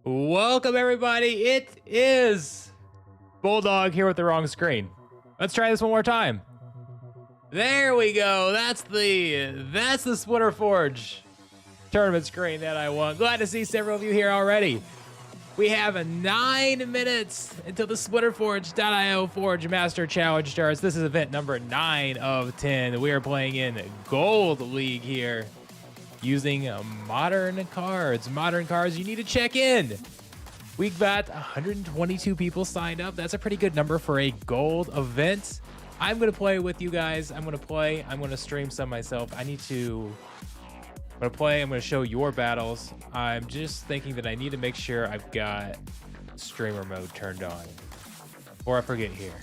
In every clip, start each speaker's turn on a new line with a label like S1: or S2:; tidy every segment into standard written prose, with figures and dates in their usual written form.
S1: Welcome everybody, it is Bulldog here with the wrong screen. Let's try this one more time. There we go, that's the Splinter Forge tournament screen that I want. Glad to see several of you here already. We have 9 minutes until the SplinterForge.io Forge Master Challenge starts. This is event number 9 of 10. We are playing in Gold League here, using modern cards. Modern cards, you need to check in. We've got 122 people signed up. That's a pretty good number for a gold event. I'm gonna play with you guys. I'm gonna stream some myself. I'm gonna play, I'm gonna show your battles. I'm just thinking that I need to make sure I've got streamer mode turned on. Or I forget here.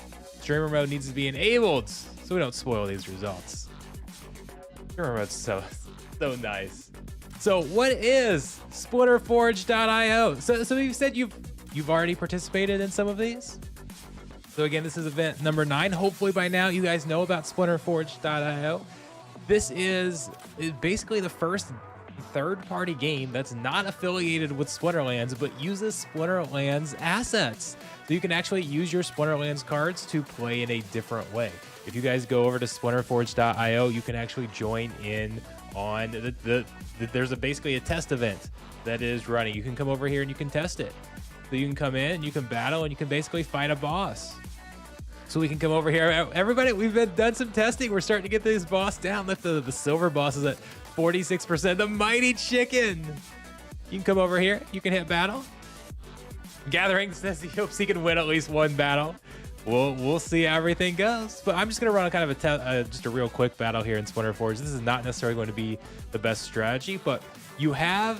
S1: Streamer mode needs to be enabled so we don't spoil these results. Streamer mode's so nice. So what is SplinterForge.io? So you said you've already participated in some of these? So again, this is event number 9. Hopefully by now you guys know about SplinterForge.io. This is basically the first third-party game that's not affiliated with Splinterlands, but uses Splinterlands assets. So you can actually use your Splinterlands cards to play in a different way. If you guys go over to SplinterForge.io, you can actually join in on there's basically a test event that is running. You can come over here and you can test it. So you can come in and you can battle and you can basically fight a boss. So we can come over here. Everybody, we've done some testing. We're starting to get this boss down. The silver boss is at 46%. The mighty chicken. You can come over here. You can hit battle. Gathering says he hopes he can win at least one battle. we'll see how everything goes. But I'm just gonna run a kind of just a real quick battle here in Splinter Forge. This is not necessarily going to be the best strategy, but you have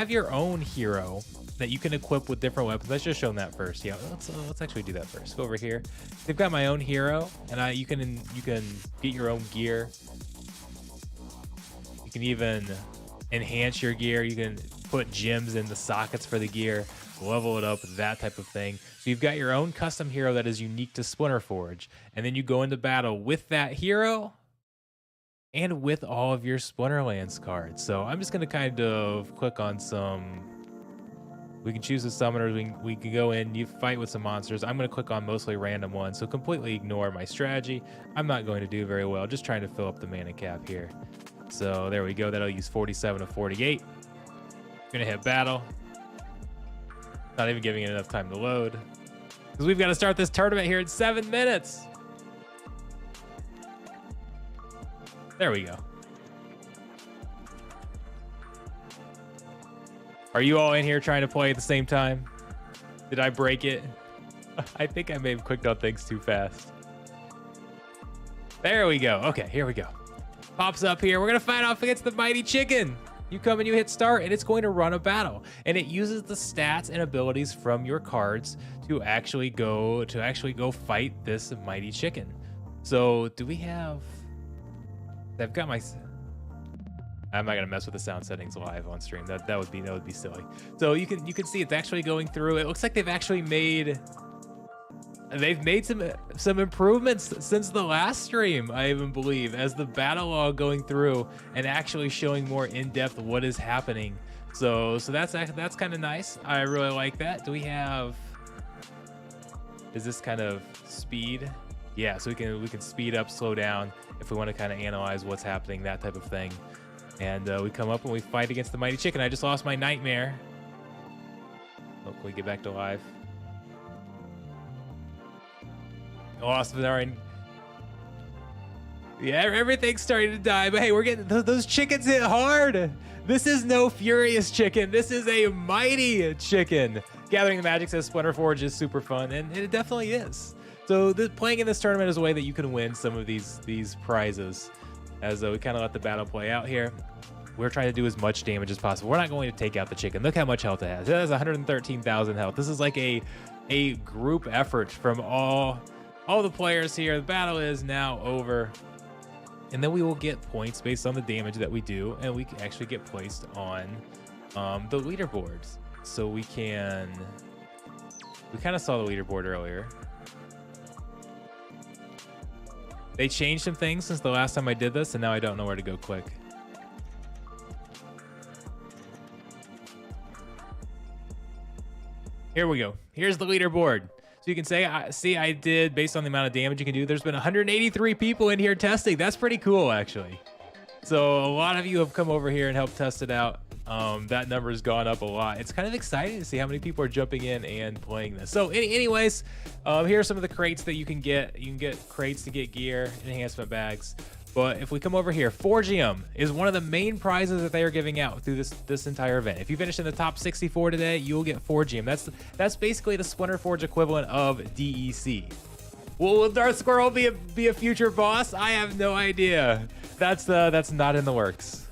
S1: your own hero that you can equip with different weapons. Let's just show them that first. Yeah, let's actually do that first. Go over here. They've got my own hero, and you can get your own gear. You can even enhance your gear. You can put gems in the sockets for the gear, level it up, that type of thing. So you've got your own custom hero that is unique to Splinter Forge, and then you go into battle with that hero and with all of your Splinterlands cards. So I'm just gonna kind of click on some. We can choose the summoners. We can go in, you fight with some monsters. I'm going to click on mostly random ones, so completely ignore my strategy. I'm not going to do very well, just trying to fill up the mana cap here. So there we go. That'll use 47 of 48. Going to hit battle. Not even giving it enough time to load, because we've got to start this tournament here in 7 minutes. There we go. Are you all in here trying to play at the same time? Did I break it? I think I may have clicked on things too fast. There we go. Okay, here we go. Pops up here. We're going to fight off against the mighty chicken. You come and you hit start, and it's going to run a battle. And it uses the stats and abilities from your cards to actually go fight this mighty chicken. So do we have... I've got my... I'm not gonna mess with the sound settings live on stream. That would be silly. So you can see it's actually going through. It looks like they've made some improvements since the last stream, I even believe, as the battle log going through and actually showing more in depth what is happening. So that's kind of nice. I really like that. Do we have? Is this kind of speed? Yeah, so we can speed up, slow down if we want to kind of analyze what's happening, that type of thing. And we come up and we fight against the mighty chicken. I just lost my nightmare. Oh, can we get back to live? Lost Venerin. Yeah, everything's starting to die. But hey, we're getting those chickens hit hard. This is no furious chicken. This is a mighty chicken. Gathering the magic says Splinter Forge is super fun, and it definitely is. So playing in this tournament is a way that you can win some of these prizes. As we kind of let the battle play out here. We're trying to do as much damage as possible. We're not going to take out the chicken. Look how much health it has. It has 113,000 health. This is like a group effort from all the players here. The battle is now over. And then we will get points based on the damage that we do. And we can actually get placed on the leaderboards. So we kind of saw the leaderboard earlier. They changed some things since the last time I did this, and now I don't know where to go click. Here we go. Here's the leaderboard. So you can say, I did, based on the amount of damage you can do, there's been 183 people in here testing. That's pretty cool, actually. So a lot of you have come over here and helped test it out. That number has gone up a lot. It's kind of exciting to see how many people are jumping in and playing this. So anyways, here are some of the crates that you can get. You can get crates to get gear, enhancement bags. But if we come over here, Forgium is one of the main prizes that they are giving out through this entire event. If you finish in the top 64 today, you'll get Forgium. That's basically the Splinter Forge equivalent of DEC. Will Darth Squirrel be a future boss? I have no idea. That's not in the works.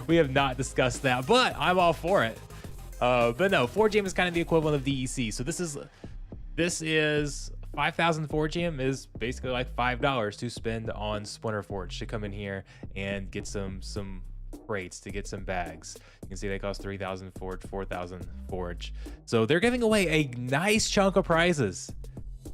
S1: We have not discussed that, but I'm all for it. But no, Forgium is kind of the equivalent of DEC. So this is 5,000 Forgium is basically like $5 to spend on Splinter Forge to come in here and get some crates, to get some bags. You can see they cost 3,000 Forge, 4,000 Forge. So they're giving away a nice chunk of prizes.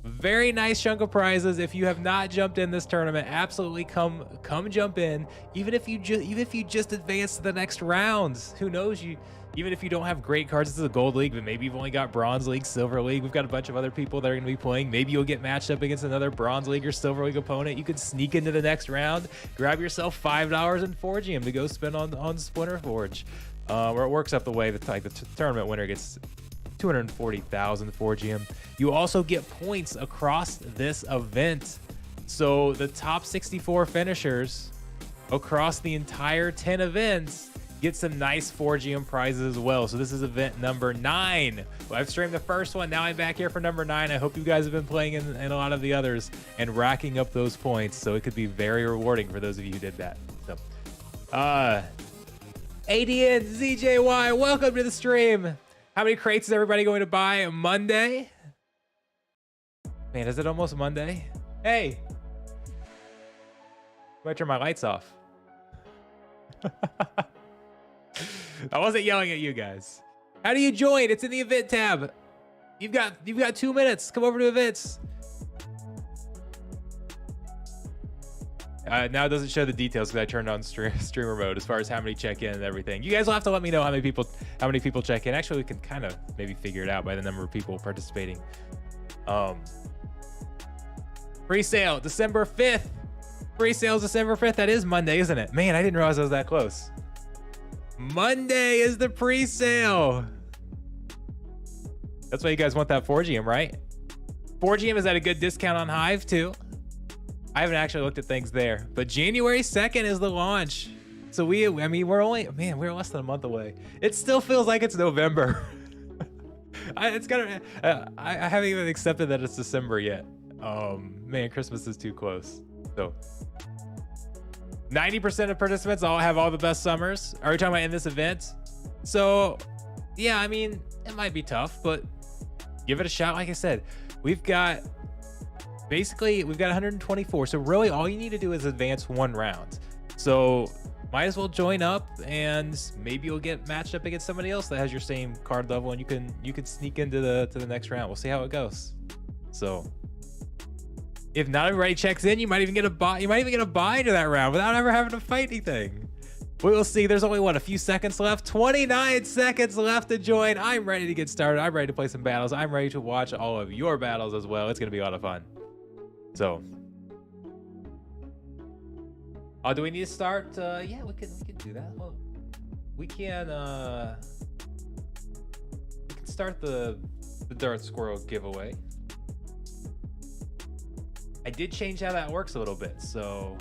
S1: Very nice chunk of prizes. If you have not jumped in this tournament, absolutely come jump in. Even if you just advance to the next rounds, who knows, even if you don't have great cards, this is a gold league, but maybe you've only got bronze league, silver league. We've got a bunch of other people that are going to be playing. Maybe you'll get matched up against another bronze league or silver league opponent. You could sneak into the next round, grab yourself $5 in Forgium to go spend on Splinter Forge. Where it works up the way that the tournament winner gets 240,000 Forgium. You also get points across this event. So the top 64 finishers across the entire 10 events get some nice Forgium prizes as well. So this is event number 9. Well, I've streamed the first one. Now I'm back here for number 9. I hope you guys have been playing in a lot of the others and racking up those points. So it could be very rewarding for those of you who did that. So, ADN, ZJY, welcome to the stream. How many crates is everybody going to buy Monday? Man, is it almost Monday? Hey. I might turn my lights off. I wasn't yelling at you guys. How do you join? It's in the event tab. You've got 2 minutes. Come over to events. Now it doesn't show the details because I turned on streamer mode as far as how many check in and everything. You guys will have to let me know how many people check in. Actually, we can kind of maybe figure it out by the number of people participating. Pre-sale December 5th. Pre-sale December 5th. That is Monday, isn't it? Man, I didn't realize I was that close. Monday is the pre-sale. That's why you guys want that Forgium, right? Forgium is at a good discount on Hive too. I haven't actually looked at things there, but January 2nd is the launch. So we're less than a month away. It still feels like it's November. I haven't even accepted that it's December yet. Man, Christmas is too close. So 90% of participants all have all the best summers. Are we talking about in this event? So yeah, I mean, it might be tough, but give it a shot. Like I said, we've got 124. So really all you need to do is advance 1 round. So might as well join up and maybe you'll get matched up against somebody else that has your same card level and you can sneak into the next round. We'll see how it goes. So if not everybody checks in, you might even get a buy. You might even get a buy into that round without ever having to fight anything. We will see. There's only a few seconds left. 29 seconds left to join. I'm ready to get started. I'm ready to play some battles. I'm ready to watch all of your battles as well. It's gonna be a lot of fun. So, do we need to start? Yeah, we can do that. Well, we can start the Darth Squirrel giveaway. I did change how that works a little bit, so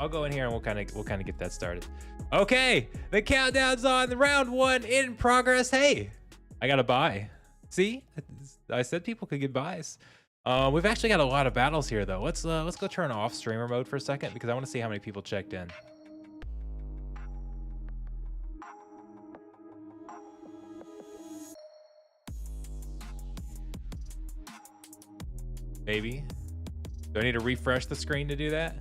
S1: I'll go in here and we'll kind of get that started. Okay, the countdown's on. Round 1 in progress. Hey, I got a buy. See, I said people could get buys. We've actually got a lot of battles here though. Let's go turn off streamer mode for a second because I want to see how many people checked in. Maybe. Do I need to refresh the screen to do that?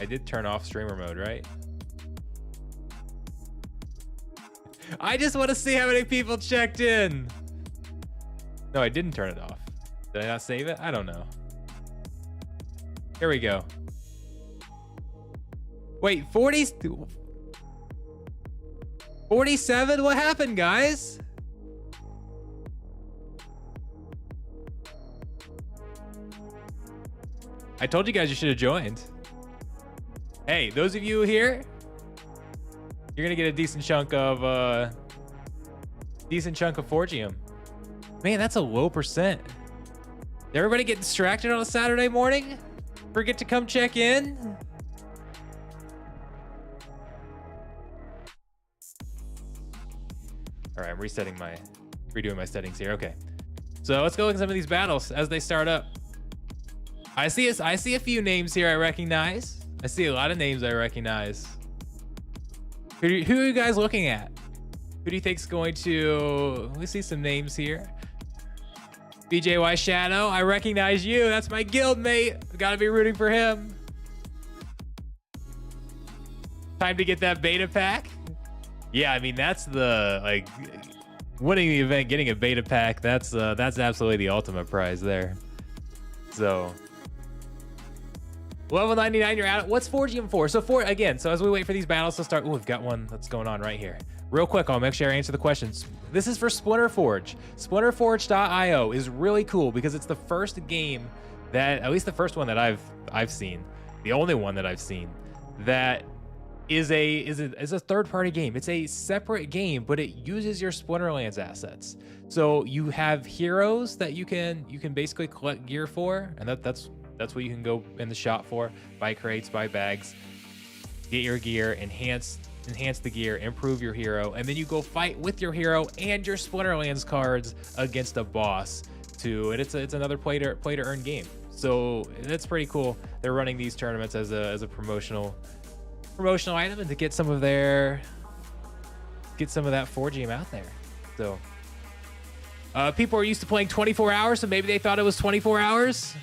S1: I did turn off streamer mode, right? I just want to see how many people checked in. No, I didn't turn it off. Did I not save it? I don't know. Here we go. Wait, 47? What happened, guys? I told you guys you should have joined. Hey, those of you here, you're gonna get a decent chunk of Forgium. Man, that's a low percent. Did everybody get distracted on a Saturday morning? Forget to come check in? All right, I'm redoing my settings here. Okay, so let's go look at some of these battles as they start up. I see a few names here I recognize. I see a lot of names I recognize. Who are you guys looking at? Who do you think's going to? We see some names here. BJY Shadow, I recognize you. That's my guild mate. Gotta be rooting for him. Time to get that beta pack. Yeah, I mean that's the winning the event, getting a beta pack. That's absolutely the ultimate prize there. So. Level 99, you're out. What's Forgium for? So as we wait for these battles to start, we've got one that's going on right here. Real quick, I'll make sure I answer the questions. This is for Splinter Forge. SplinterForge.io is really cool because it's the first game that, at least the first one that I've seen, the only one that I've seen, that is a third-party game. It's a separate game, but it uses your Splinterlands assets. So you have heroes that you can basically collect gear for, and that's what you can go in the shop for. Buy crates, buy bags. get your gear, enhance the gear, improve your hero, and then you go fight with your hero and your Splinterlands cards against a boss. And it's another play to earn game. So that's pretty cool. They're running these tournaments as a promotional item, and to get some of that Forge game out there. So people are used to playing 24 hours, so maybe they thought it was 24 hours.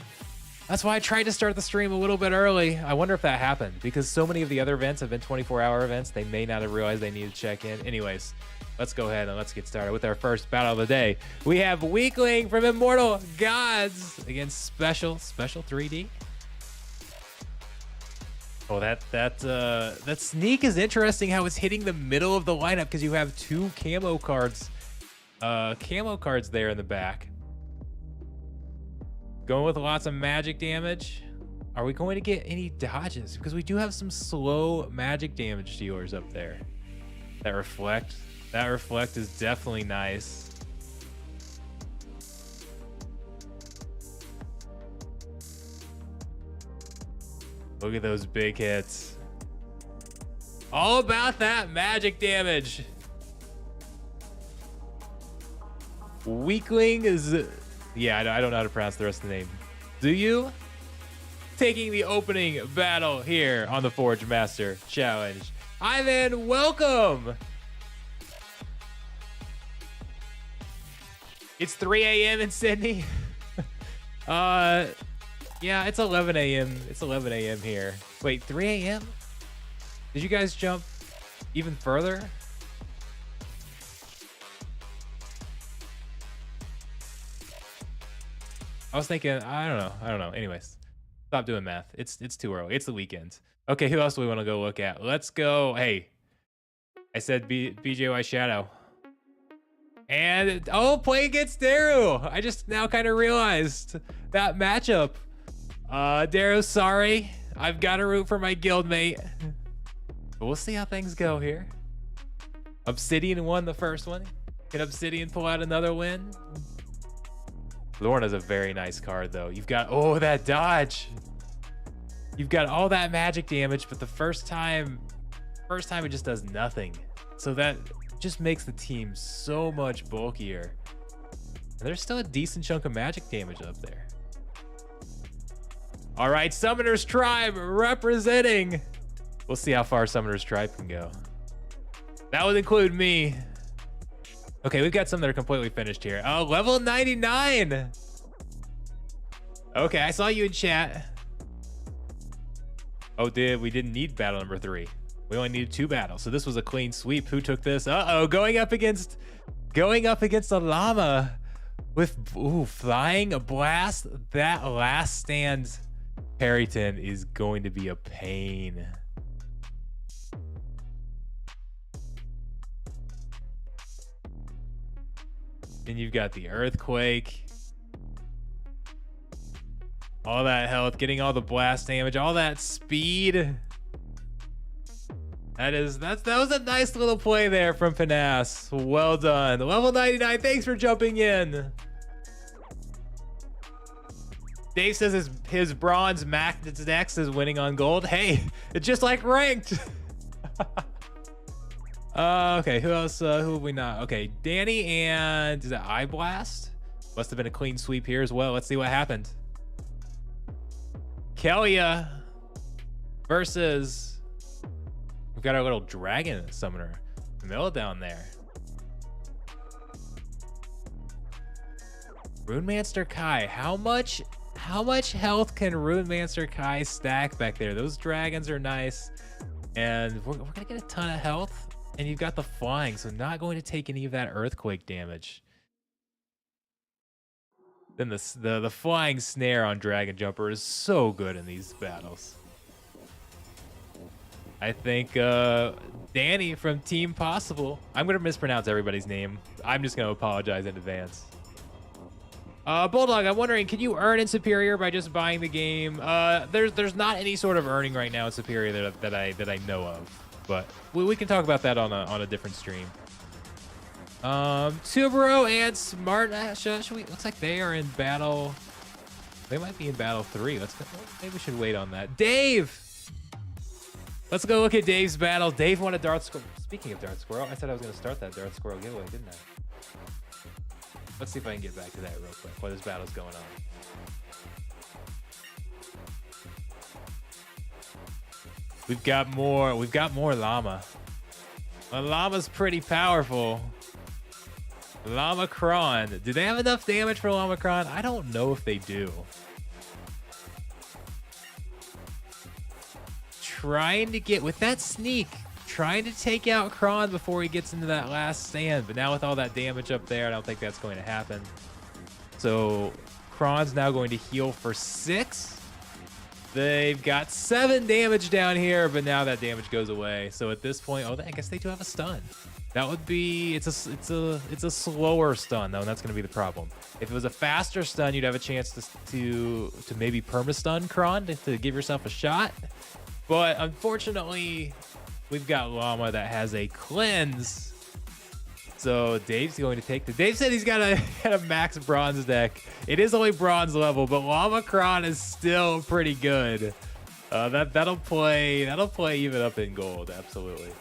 S1: That's why I tried to start the stream a little bit early. I wonder if that happened, because so many of the other events have been 24-hour events. They may not have realized they need to check in. Anyways, let's go ahead and let's get started with our first battle of the day. We have Weakling from Immortal Gods against Special 3D. Oh, that sneak is interesting how it's hitting the middle of the lineup, because you have two camo cards there in the back. Going with lots of magic damage. Are we going to get any dodges? Because we do have some slow magic damage dealers up there. That reflect is definitely nice. Look at those big hits. All about that magic damage. Weakling is... Yeah, I don't know how to pronounce the rest of the name. Do you? Taking the opening battle here on the Forge Master Challenge. Ivan, welcome! It's 3 a.m. in Sydney. Yeah, it's 11 a.m. It's 11 a.m. here. Wait, 3 a.m.? Did you guys jump even further? I was thinking, I don't know. Anyways, stop doing math. It's too early. It's the weekend. Okay, who else do we want to go look at? Let's go. Hey, I said BJY Shadow. And, oh, play against Daru. I just now kind of realized that matchup. Daru, sorry. I've got to root for my guildmate. But we'll see how things go here. Obsidian won the first one. Can Obsidian pull out another win? Lorna's a very nice card, though. You've got, oh, that dodge. You've got all that magic damage, but the first time it just does nothing. So that just makes the team so much bulkier. And there's still a decent chunk of magic damage up there. All right, Summoner's Tribe representing. We'll see how far Summoner's Tribe can go. That would include me. Okay, we've got some that are completely finished here. Oh, level 99. Okay, I saw you in chat. Oh, we didn't need battle number 3. We only needed 2 battles, so this was a clean sweep. Who took this? Uh-oh, going up against a llama with flying a blast. That last stand Harrington is going to be a pain. Then you've got the earthquake. All that health, getting all the blast damage, all that speed. That was a nice little play there from Finas. Well done. Level 99, thanks for jumping in. Dave says his bronze max next is winning on gold. Hey, it's just like ranked. Okay, who else? Who have we not? Okay, Danny and is that Eye Blast? Must have been a clean sweep here as well. Let's see what happened. Kelia versus, we've got our little dragon summoner, Mill down there. Runemancer Kai, how much health can Runemancer Kai stack back there? Those dragons are nice, and we're gonna get a ton of health. And you've got the flying, so not going to take any of that earthquake damage. Then the flying snare on Dragon Jumper is so good in these battles. I think Danny from Team Possible. I'm going to mispronounce everybody's name. I'm just going to apologize in advance. Bulldog, I'm wondering, can you earn in Superior by just buying the game? There's not any sort of earning right now in Superior that I know of. But we can talk about that on a different stream. Tubero and Smart looks like they are in battle. They might be in battle 3. Maybe we should wait on that. Dave, Let's go look at Dave's battle. Dave won a Dart Squirrel. Speaking of Dart Squirrel, I said I was going to start that Dart Squirrel giveaway, didn't I? Let's see if I can get back to that real quick while this battle's going on. We've got more llama. The llama's pretty powerful. Llama Kron. Do they have enough damage for Llama Kron? I don't know if they do. Trying to get, with that sneak, trying to take out Kron before he gets into that last stand. But now with all that damage up there, I don't think that's going to happen. So Kron's now going to heal for 6. They've got 7 damage down here, but now that damage goes away. So at this point, oh, I guess they do have a stun. That would be, it's a slower stun though, and that's going to be the problem. If it was a faster stun, you'd have a chance to maybe perma-stun Kron to give yourself a shot. But unfortunately, we've got Llama that has a cleanse. So Dave's going to take Dave said he's got a max bronze deck. It is only bronze level, but Llama Kron is still pretty good. That'll play even up in gold, absolutely.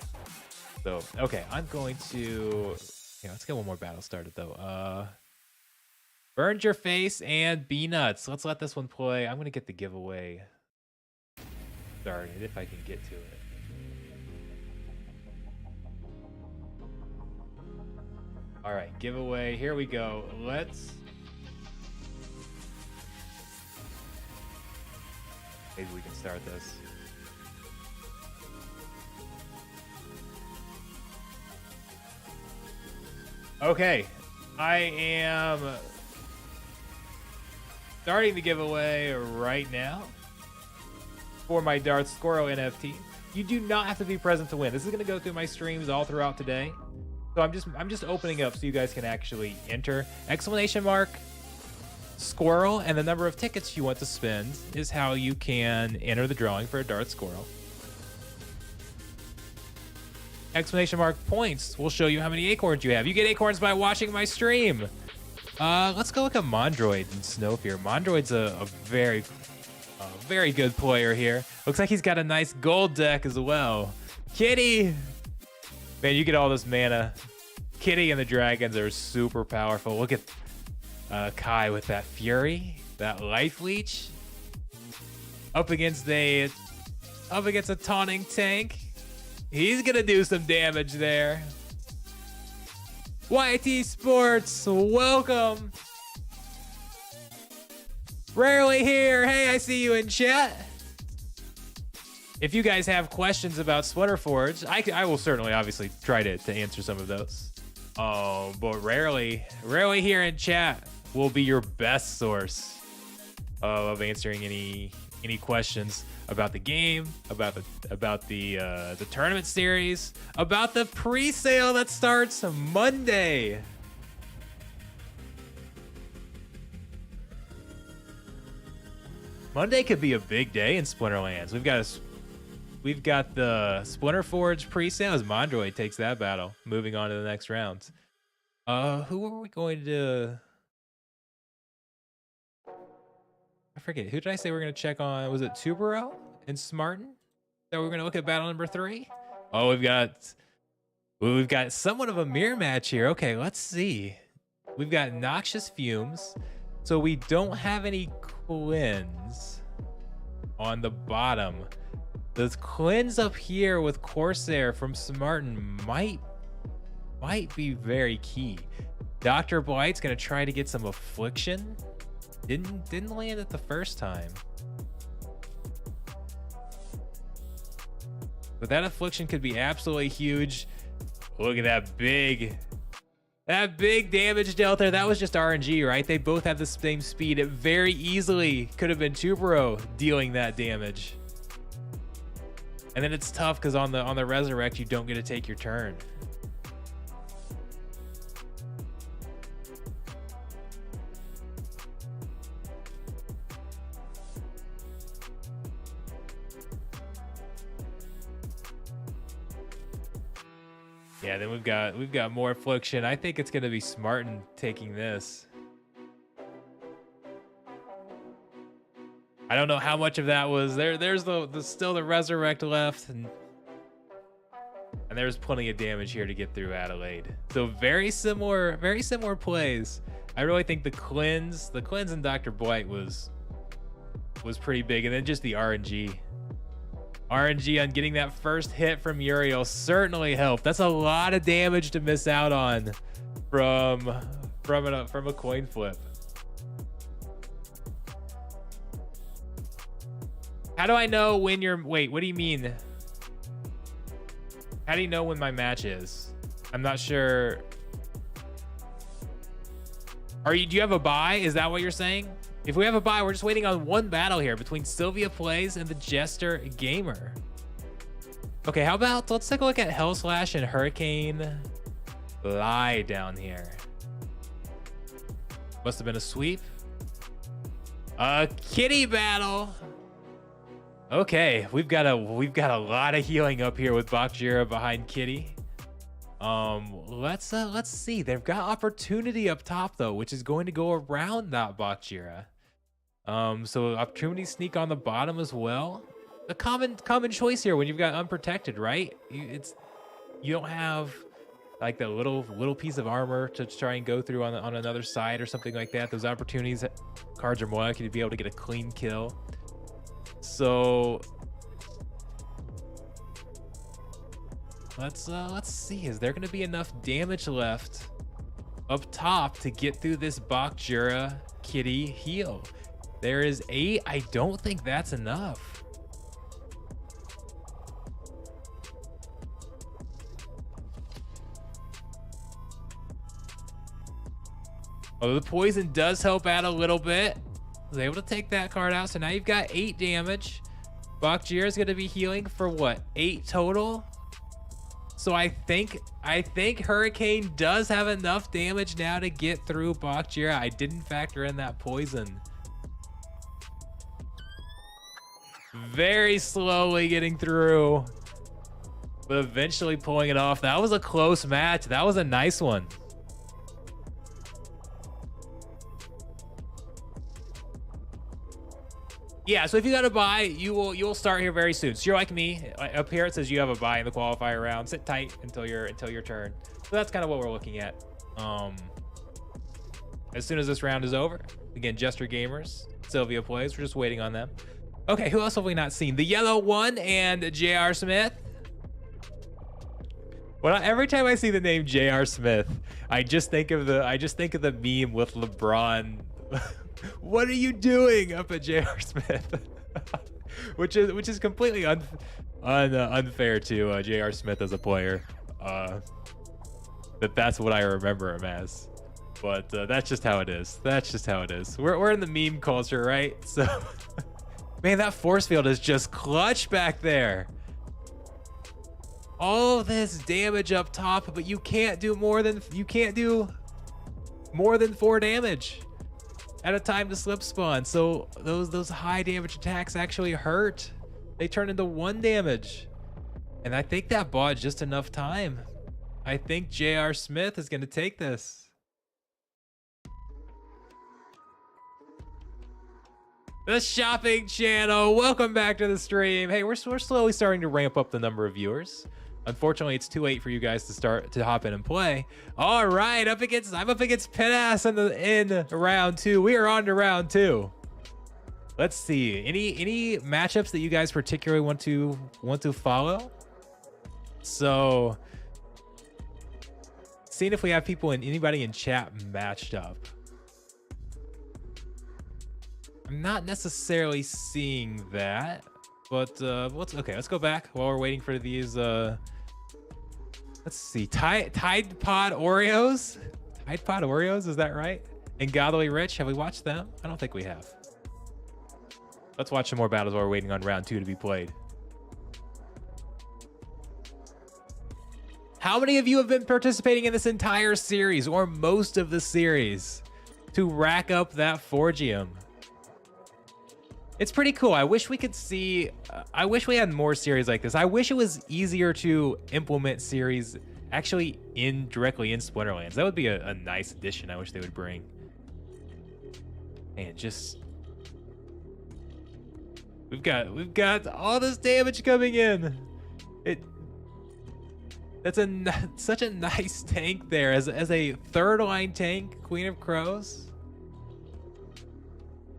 S1: So okay, I'm going to let's get one more battle started though. Burned Your Face and Bee Nuts. Let's let this one play. I'm gonna get the giveaway started if I can get to it. All right, giveaway. Here we go. Maybe we can start this. Okay, I am starting the giveaway right now for my Dart Squirrel NFT. You do not have to be present to win. This is going to go through my streams all throughout today. So I'm just opening up so you guys can actually enter. Exclamation mark Squirrel and the number of tickets you want to spend is how you can enter the drawing for a Dart Squirrel. Exclamation mark points will show you how many acorns you have. You get acorns by watching my stream. Let's go look at Mondroid and Snowfear. Mondroid's a very good player here. Looks like he's got a nice gold deck as well. Kitty. Man, you get all this mana. Kitty and the dragons are super powerful. Look at Kai with that Fury, that Life Leech. Up against a taunting tank. He's gonna do some damage there. YT Sports, welcome. Rarely here. Hey, I see you in chat. If you guys have questions about Splinter Forge, I will certainly obviously try to answer some of those. Oh, but rarely here in chat will be your best source of answering any questions about the game, about the tournament series, about the pre-sale that starts Monday. Monday could be a big day in Splinterlands. We've got the Splinter Forge pre-sale as Mondroid takes that battle, moving on to the next round. Who are we going to? I forget. Who did I say we're going to check on? Was it Tubero and Smartin? That we're going to look at battle number 3? Oh, we've got somewhat of a mirror match here. Okay, let's see. We've got Noxious Fumes. So we don't have any cleanse on the bottom. The cleanse up here with Corsair from Smartin might be very key. Dr. Blight's going to try to get some Affliction. Didn't land it the first time. But that Affliction could be absolutely huge. Look at that big damage delta. That was just RNG, right? They both have the same speed. It very easily could have been Tubero dealing that damage. And then it's tough because on the Resurrect, you don't get to take your turn. Yeah, then we've got more Affliction. I think it's gonna be Smartin taking this. I don't know how much of that was there. There's still the Resurrect left, and And there's plenty of damage here to get through Adelaide. So very similar plays. I really think the cleanse in Dr. Blight was pretty big, and then just the RNG on getting that first hit from Uriel certainly helped. That's a lot of damage to miss out on from a coin flip. How do I know when you're... Wait, what do you mean? How do you know when my match is? I'm not sure. Do you have a bye? Is that what you're saying? If we have a bye, we're just waiting on one battle here between Sylvia Plays and the Jester Gamer. Okay, how about let's take a look at Hell Slash and Hurricane Lie down here. Must have been a sweep. A kitty battle. Okay, we've got a lot of healing up here with Bakjira behind Kitty. Let's see. They've got opportunity up top though, which is going to go around that Bakjira. So opportunity sneak on the bottom as well. A common choice here when you've got unprotected, right? You don't have like that little piece of armor to try and go through on another side or something like that. Those opportunities cards are more likely to be able to get a clean kill. So let's see. Is there going to be enough damage left up top to get through this Bakjira Kitty heal? There is 8. I don't think that's enough. Although the poison does help out a little bit. Was able to take that card out, so now you've got 8 damage. Bakjira is going to be healing for what, 8 total? So I think Hurricane does have enough damage now to get through Bakjira. I didn't factor in that poison. Very slowly getting through, but eventually pulling it off. That was a close match. That was a nice one. Yeah, so if you got a bye, you'll start here very soon. So you're like me. Up here it says you have a bye in the qualifier round. Sit tight until your turn. So that's kind of what we're looking at. As soon as this round is over, again, Jester Gamers, Sylvia Plays. We're just waiting on them. Okay, who else have we not seen? The Yellow One and J.R. Smith. Well, every time I see the name J.R. Smith, I just think of the meme with LeBron. What are you doing up at J.R. Smith? which is completely unfair to J.R. Smith as a player. That's what I remember him as. But that's just how it is. That's just how it is. We're in the meme culture, right? So, man, that force field is just clutch back there. All this damage up top, but you can't do more than 4 damage at a time to slip spawn. So those high damage attacks actually hurt. They turn into 1 damage. And I think that bought just enough time. I think J.R. Smith is going to take this. The shopping channel. Welcome back to the stream. Hey, we're slowly starting to ramp up the number of viewers. Unfortunately, it's too late for you guys to hop in and play. All right, I'm up against Penass in round 2. We are on to round 2. Let's see. Any matchups that you guys particularly want to follow? So, seeing if we have anybody in chat matched up. I'm not necessarily seeing that, but let's go back while we're waiting for these. Let's see, Tide Pod Oreos. Tide Pod Oreos, is that right? And Godly Rich, have we watched them? I don't think we have. Let's watch some more battles while we're waiting on round 2 to be played. How many of you have been participating in this entire series or most of the series to rack up that Forgium? It's pretty cool. I wish we could see, I wish we had more series like this. I wish it was easier to implement series actually directly in Splinterlands. That would be a nice addition. I wish they would bring. And just, we've got all this damage coming in. That's such a nice tank there as a third line tank. Queen of Crows.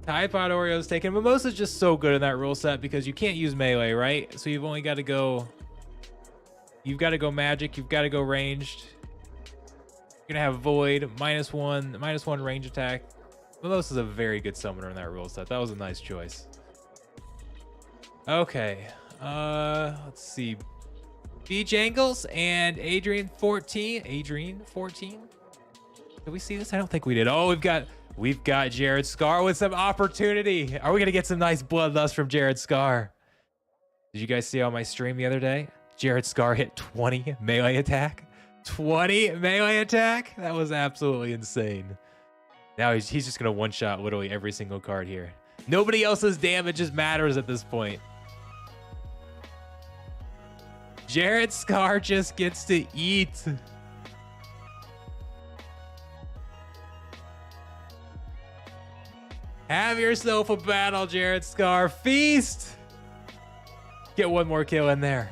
S1: Tide Pod Oreo's taken. Mimosa's just so good in that rule set because you can't use melee, right? So you've only got to go. You've got to go magic. You've got to go ranged. You're gonna have void, -1 range attack. Mimosa's a very good summoner in that rule set. That was a nice choice. Okay. Let's see. Beach Angles and Adrian 14. Adrian 14. Did we see this? I don't think we did. Oh, we've got Jared Scar with some opportunity. Are we gonna get some nice bloodlust from Jared Scar? Did you guys see on my stream the other day? Jared Scar hit 20 melee attack. 20 melee attack? That was absolutely insane. Now he's just gonna one-shot literally every single card here. Nobody else's damage just matters at this point. Jared Scar just gets to eat. Have yourself a battle, Jared Scar. Feast! Get one more kill in there.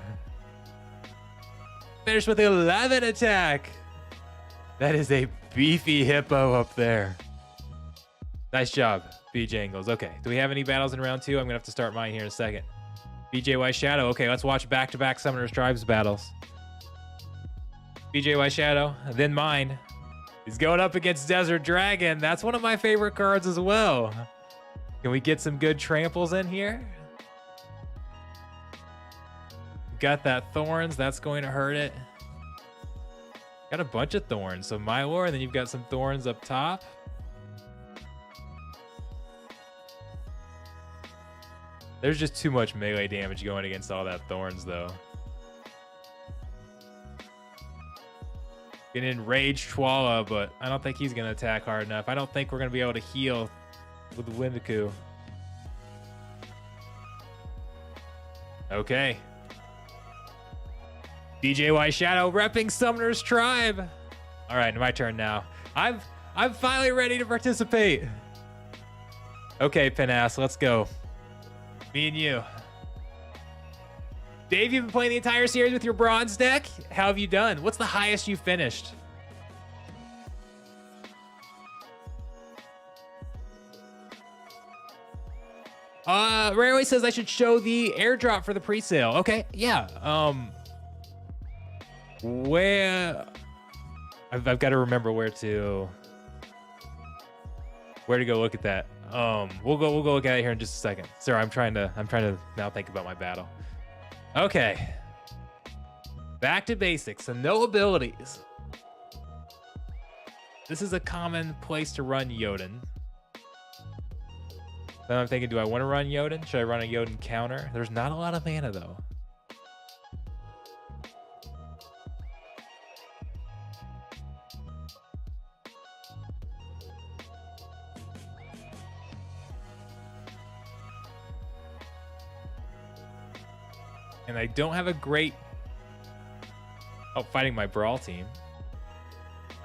S1: Finish with 11 attack. That is a beefy hippo up there. Nice job, BJ Angles. Okay, do we have any battles in round 2? I'm gonna have to start mine here in a second. BJY Shadow. Okay, let's watch back-to-back Summoners Tribes battles. BJY Shadow, then mine. He's going up against Desert Dragon. That's one of my favorite cards as well. Can we get some good tramples in here? Got that Thorns. That's going to hurt it. Got a bunch of Thorns. So Mylor, and then you've got some Thorns up top. There's just too much melee damage going against all that Thorns, though. Getting enraged Twala, but I don't think he's going to attack hard enough. I don't think we're going to be able to heal with the Windiku. Okay. DJY Shadow repping Summoner's Tribe. All right, my turn now. I'm finally ready to participate. Okay, Penass, let's go. Me and you. Dave, you've been playing the entire series with your bronze deck. How have you done? What's the highest you finished? Railway says I should show the airdrop for the pre-sale. Okay, yeah. Where? I've got to remember where to go look at that. We'll go look at it here in just a second. Sorry, I'm trying to now think about my battle. Okay. Back to basics. So no abilities. This is a common place to run Jotun. Then I'm thinking, do I want to run Jotun? Should I run a Jotun counter? There's not a lot of mana though. And I don't have a great... Oh, fighting my Brawl team.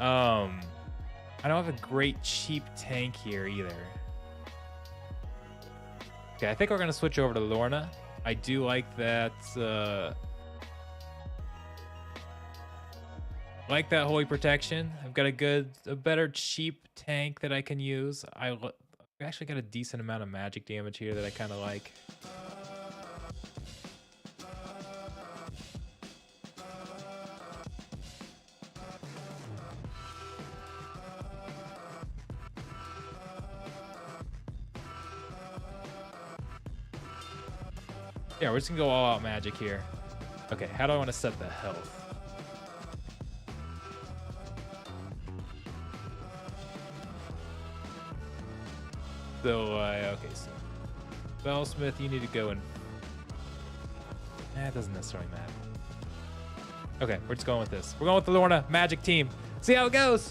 S1: I don't have a great cheap tank here either. Okay, I think we're going to switch over to Lorna. I do like that... like that Holy Protection. I've got a better cheap tank that I can use. I actually got a decent amount of magic damage here that I kind of like. Yeah, we're just gonna go all out magic here. Okay, how do I want to set the health? So, okay, so Spellsmith, you need to go and... it doesn't necessarily matter. Okay, we're just going with this. We're going with the Lorna magic team. See how it goes.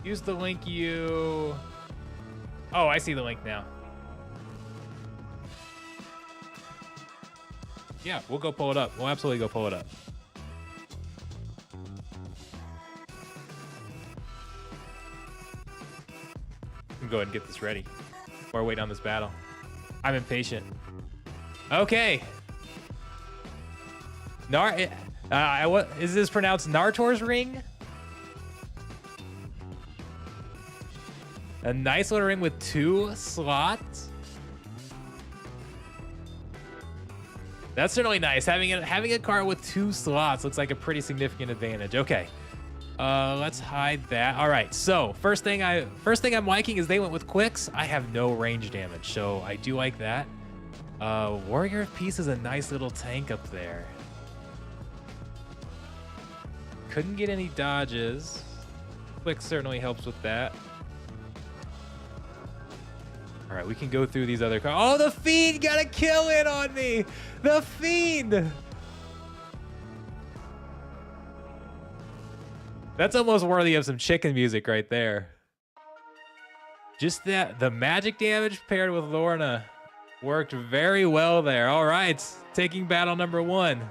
S1: Use the link you... Oh, I see the link now. Yeah, we'll go pull it up. We'll absolutely go pull it up. Go ahead and get this ready while we're waiting on this battle. I'm impatient. Okay. What is this pronounced? Nartor's ring? A nice little ring with 2 slots. That's certainly nice. Having a card with 2 slots looks like a pretty significant advantage. Okay. Let's hide that. All right. So first thing I'm liking is they went with quicks. I have no range damage, so I do like that. Warrior of Peace is a nice little tank up there. Couldn't get any dodges. Quick certainly helps with that. All right, we can go through these other cards. Oh, the Fiend got a kill in on me. The Fiend. That's almost worthy of some chicken music right there. Just that, the magic damage paired with Lorna worked very well there. All right, taking battle number 1.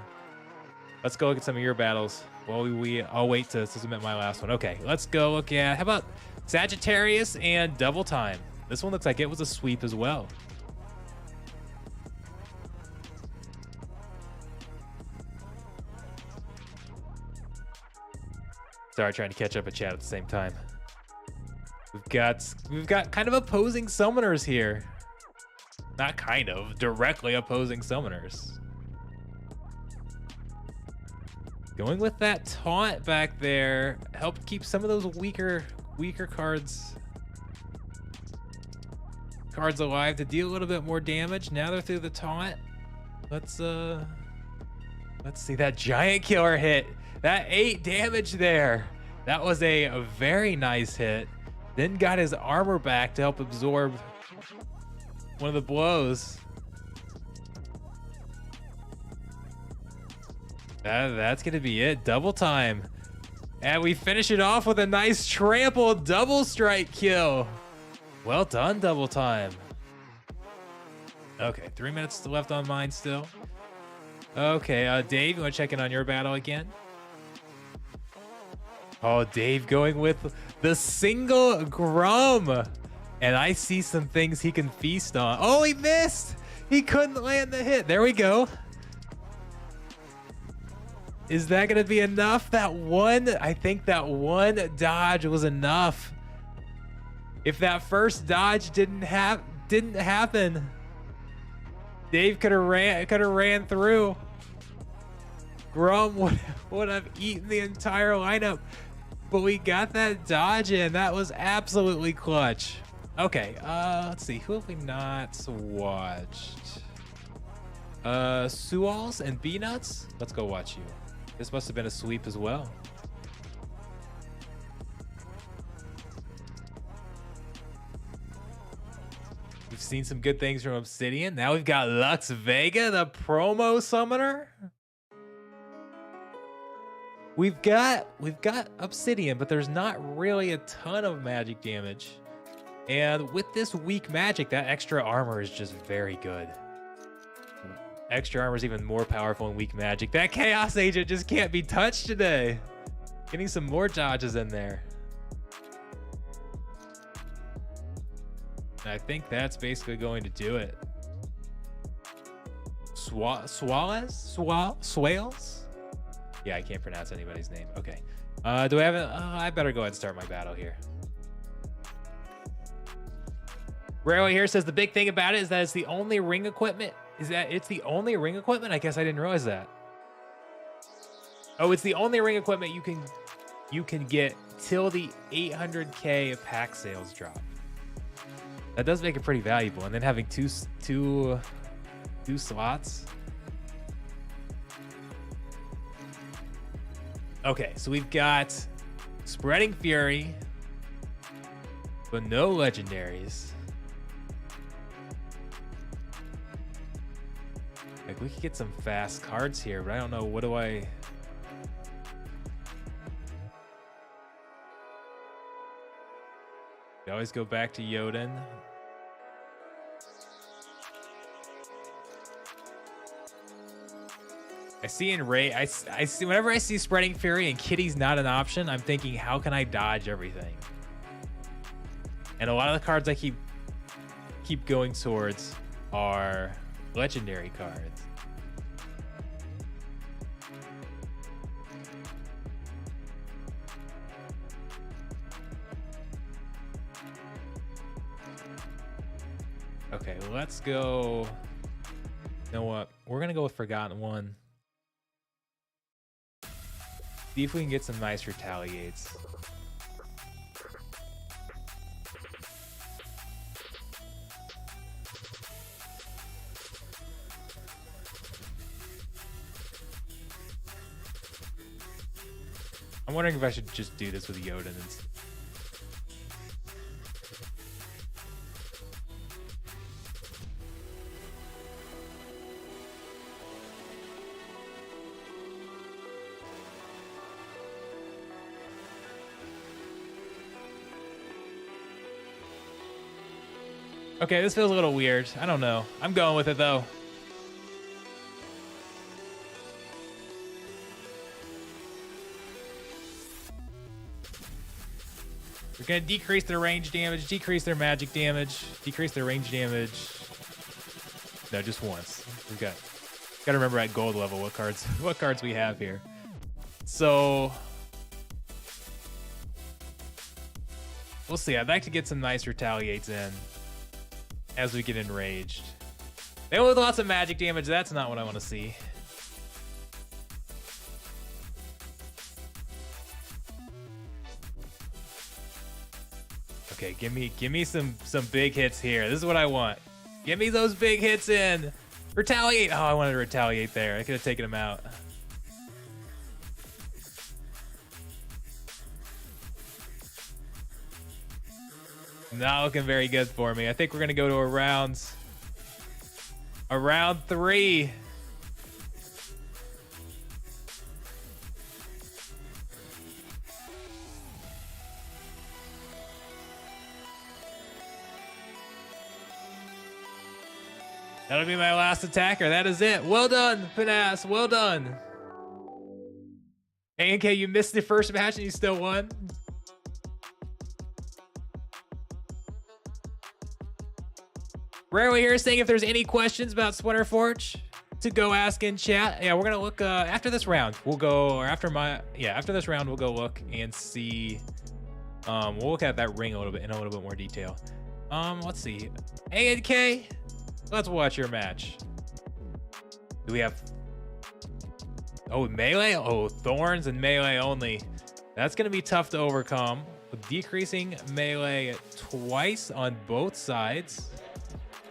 S1: Let's go look at some of your battles. Well, I'll wait to submit my last one. Okay, let's go look at, how about Sagittarius and Double Time? This one looks like it was a sweep as well. Sorry, trying to catch up a chat at the same time. We've got kind of opposing summoners here. Not kind of, directly opposing summoners. Going with that taunt back there helped keep some of those weaker cards alive to deal a little bit more damage. Now they're through the taunt. Let's see that giant killer hit. That 8 damage there. That was a very nice hit. Then got his armor back to help absorb one of the blows. That's gonna be it. Double time. And we finish it off with a nice trample double strike kill. Well done, Double Time. Okay, 3 minutes left on mine still. Okay, Dave, you want to check in on your battle again? Oh, Dave going with the single Grum. And I see some things he can feast on. Oh, he missed. He couldn't land the hit. There we go. Is that going to be enough? I think that one dodge was enough. If that first dodge didn't happen, Dave could have ran through. Grum would have eaten the entire lineup, but we got that dodge in. That was absolutely clutch. Okay, let's see. Who have we not watched? Suals and B-Nuts. Let's go watch you. This must have been a sweep as well. We've seen some good things from Obsidian. Now we've got Lux Vega, the promo summoner. We've got Obsidian, but there's not really a ton of magic damage. And with this weak magic, that extra armor is just very good. Extra armor is even more powerful in weak magic. That Chaos Agent just can't be touched today. Getting some more dodges in there. I think that's basically going to do it. Swales? Yeah, I can't pronounce anybody's name. Okay. Do I have I better go ahead and start my battle here. Railway here says the big thing about it is that it's the only ring equipment. It's the only ring equipment? I guess I didn't realize that. Oh, it's the only ring equipment you can get till the 800K pack sales drop. That does make it pretty valuable. And then having two slots. Okay, so we've got Spreading Fury, but no legendaries. Like, we could get some fast cards here, but I don't know. What do I... We always go back to Jotun. I see in Ray, I see whenever I see Spreading Fury and Kitty's not an option, I'm thinking, how can I dodge everything? And a lot of the cards I keep going towards are legendary cards. let's go. You know what? We're gonna go with Forgotten One. See if we can get some nice retaliates. I'm wondering if I should just do this with Yodens. Okay, this feels a little weird. I don't know. I'm going with it though. We're gonna decrease their range damage, decrease their magic damage, decrease their range damage. No, just once. We've gotta remember at gold level what cards we have here. So we'll see. I'd like to get some nice retaliates in as we get enraged. They with lots of magic damage, that's not what I want to see. Okay, give me some big hits here. This is what I want. Give me those big hits in. Retaliate. Oh, I wanted to retaliate there. I could have taken him out. Not looking very good for me. I think we're gonna go to a round 3. That'll be my last attacker. That is it. Well done, Finesse. Well done. ANK, you missed the first match and you still won. Rarely here saying if there's any questions about Splinter Forge to go ask in chat. Yeah, we're gonna look after this round. We'll go, or after this round we'll go look and see. We'll look at that ring a little bit in a little bit more detail. Let's see. ANK, let's watch your match. Do we have? Oh, melee. Oh, thorns and melee only. That's gonna be tough to overcome. With decreasing melee twice on both sides.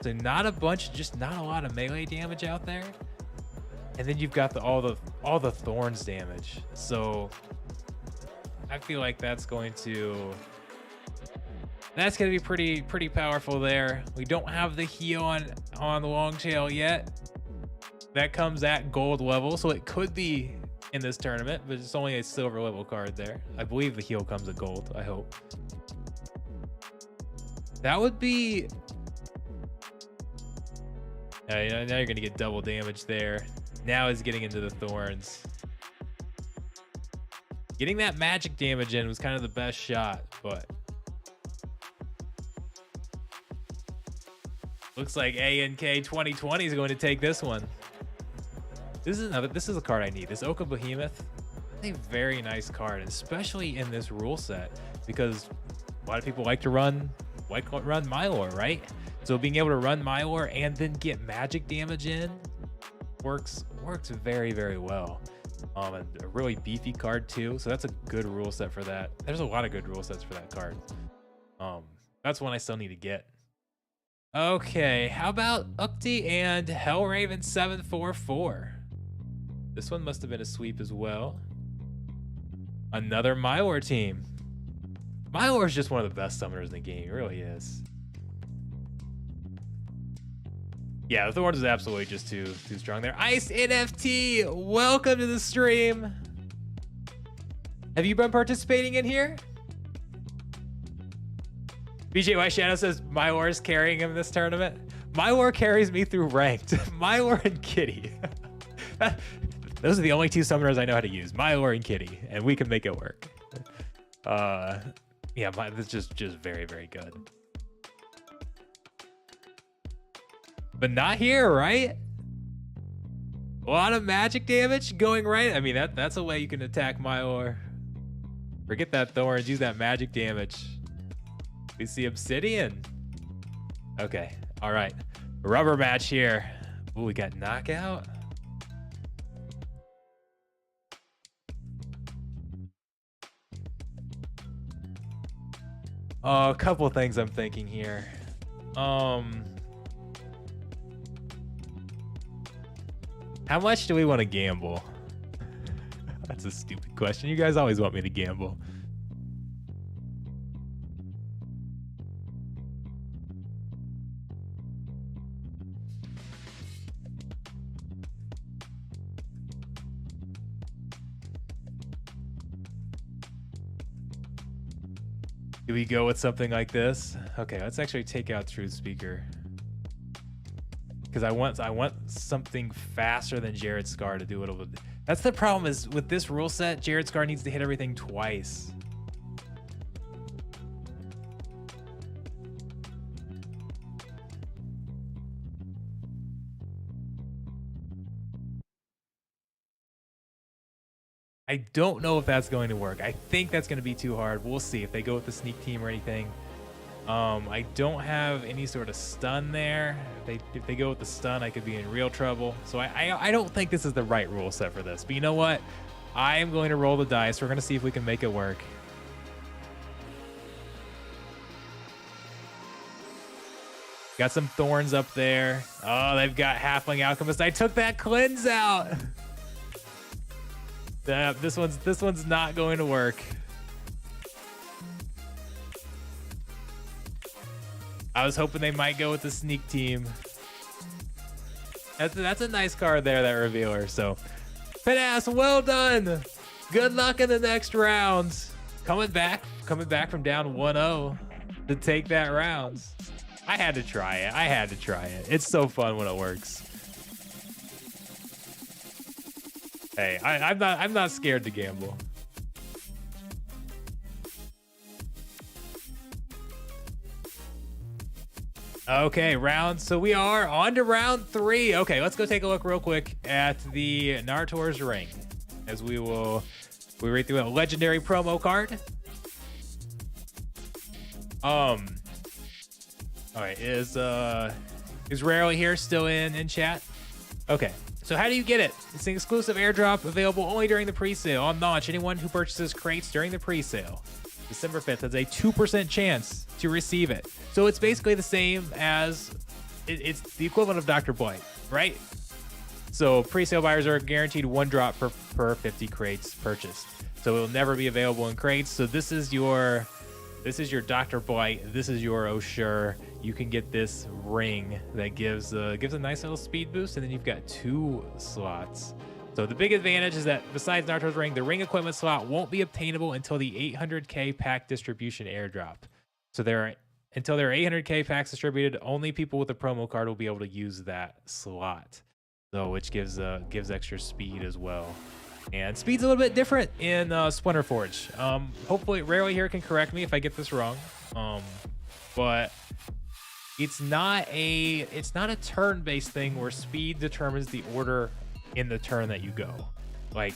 S1: So not a bunch, just not a lot of melee damage out there. And then you've got all the thorns damage. So I feel like that's going to be pretty powerful there. We don't have the heal on the long tail yet. That comes at gold level, so it could be in this tournament, but it's only a silver level card there. I believe the heal comes at gold, I hope. That would be... now you're going to get double damage there. Now he's getting into the thorns. Getting that magic damage in was kind of the best shot, but... looks like ANK 2020 is going to take this one. This is a card I need. This Oka Behemoth is a very nice card, especially in this rule set, because a lot of people like to run Mylor, right? So being able to run Mylor and then get magic damage in works very, very well. And a really beefy card too. So that's a good rule set for that. There's a lot of good rule sets for that card. That's one I still need to get. Okay, how about Ukti and Hellraven 744? This one must have been a sweep as well. Another Mylor team. Mylor is just one of the best summoners in the game. It really is. Yeah, the Thorns is absolutely just too strong there. Ice NFT, welcome to the stream. Have you been participating in here? BJ White Shadow says Mylor is carrying him this tournament. Mylor carries me through ranked. Mylor and Kitty. Those are the only two summoners I know how to use. Mylor and Kitty, and we can make it work. Yeah, it's just very, very good. But not here, right? A lot of magic damage going right. I mean, that's a way you can attack Mylor. Forget that thorns, use that magic damage. We see Obsidian. Okay, all right. Rubber match here. Ooh, we got knockout. Oh, a couple things I'm thinking here. How much do we want to gamble? That's a stupid question. You guys always want me to gamble. Do we go with something like this? Okay, let's actually take out Truth Speaker. Because I want something faster than Jared Scar to do it. That's the problem is with this rule set, Jared Scar needs to hit everything twice. I don't know if that's going to work. I think that's going to be too hard. We'll see if they go with the sneak team or anything. I don't have any sort of stun there. If they go with the stun, I could be in real trouble. So I don't think this is the right rule set for this. But you know what? I am going to roll the dice. We're going to see if we can make it work. Got some thorns up there. Oh, they've got Halfling Alchemist. I took that cleanse out. This one's not going to work. I was hoping they might go with the sneak team. That's a nice card there, that revealer. So, Pinass, well done. Good luck in the next round. Coming back from down 1-0 to take that round. I had to try it. It's so fun when it works. Hey, I'm not scared to gamble. Okay, so we are on to round 3. Okay, let's go take a look real quick at the Nartor's Ring, as we read through a legendary promo card. All right, is Rarely here still in chat? Okay. So how do you get it? It's an exclusive airdrop available only during the pre-sale. On launch, anyone who purchases crates during the pre-sale, December 5th, has a 2% chance to receive it. So it's basically the same as, it's the equivalent of Dr. Blight, right? So pre-sale buyers are guaranteed 1 drop per 50 crates purchased. So it will never be available in crates. So this is your Dr. Blight. This is your Oshure. You can get this ring that gives a nice little speed boost, and then you've got 2 slots. So the big advantage is that besides Nartor's Ring, the ring equipment slot won't be obtainable until the 800K pack distribution airdrop. So until there are 800K packs distributed, only people with a promo card will be able to use that slot. So which gives extra speed as well. And speed's a little bit different in Splinter Forge. Hopefully, Rarely here can correct me if I get this wrong. But it's not a turn-based thing where speed determines the order in the turn that you go. Like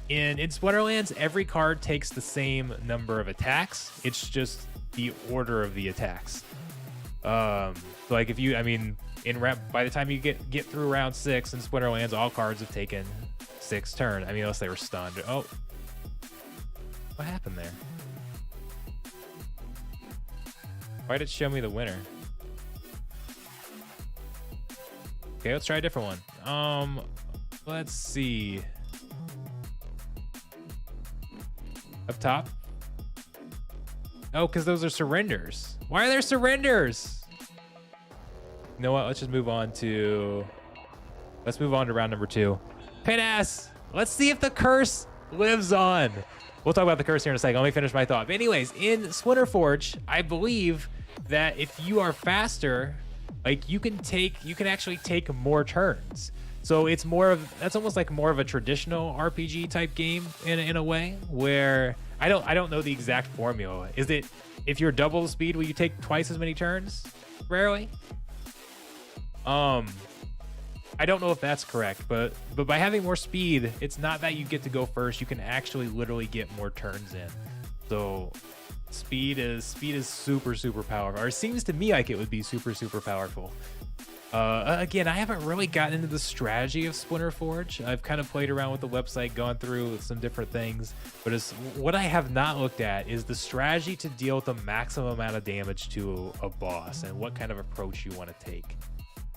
S1: in Splinterlands, every card takes the same number of attacks. It's just the order of the attacks. Like if you, by the time you get through round 6 in Splinterlands, all cards have taken 6 turn. Unless they were stunned. Oh, what happened there? Why did it show me the winner? Okay, let's try a different one. Let's see. Up top. Oh, because those are surrenders. Why are there surrenders? You know what? Let's move on to round number 2. Pinass, let's see if the curse lives on. We'll talk about the curse here in a second. Let me finish my thought. But anyways, in Splinter Forge, I believe that if you are faster, like you can actually take more turns. So that's almost like more of a traditional RPG type game in a way, where I don't know the exact formula. Is it if you're double the speed, will you take twice as many turns? Rarely. I don't know if that's correct, but by having more speed, it's not that you get to go first. You can actually literally get more turns in. So speed is super powerful, or it seems to me like it would be super powerful. Again, I haven't really gotten into the strategy of Splinter Forge. I've kind of played around with the website, gone through some different things, but what I have not looked at is the strategy to deal with the maximum amount of damage to a boss and what kind of approach you want to take.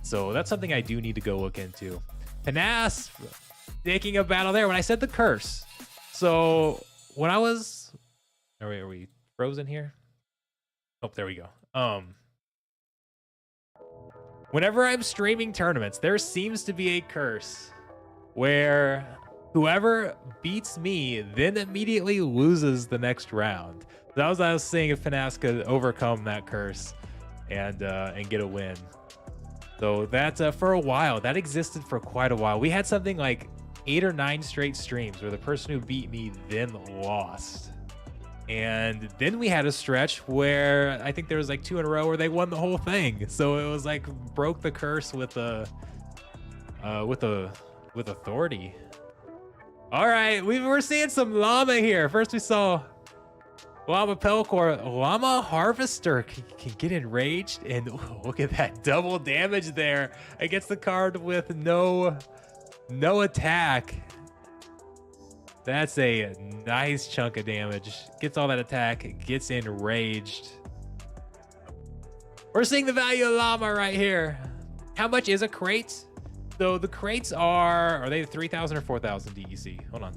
S1: So that's something I do need to go look into. Panas taking a battle there when I said the curse. So when I was, are we frozen here? Oh, there we go. Whenever I'm streaming tournaments, there seems to be a curse where whoever beats me then immediately loses the next round. That was what I was seeing if Panas could overcome that curse and get a win. So that's for a while. That existed for quite a while. We had something like 8 or 9 straight streams where the person who beat me then lost. And then we had a stretch where I think there was like 2 in a row where they won the whole thing. So it was like broke the curse with authority. All right, we're seeing some llama here. First we saw Llama Pelcor. Llama Harvester can get enraged, and look at that double damage there against the card with no attack. That's a nice chunk of damage. Gets all that attack, gets enraged. We're seeing the value of llama right here. How much is a crate? So the crates are they 3,000 or 4,000 DEC? Hold on.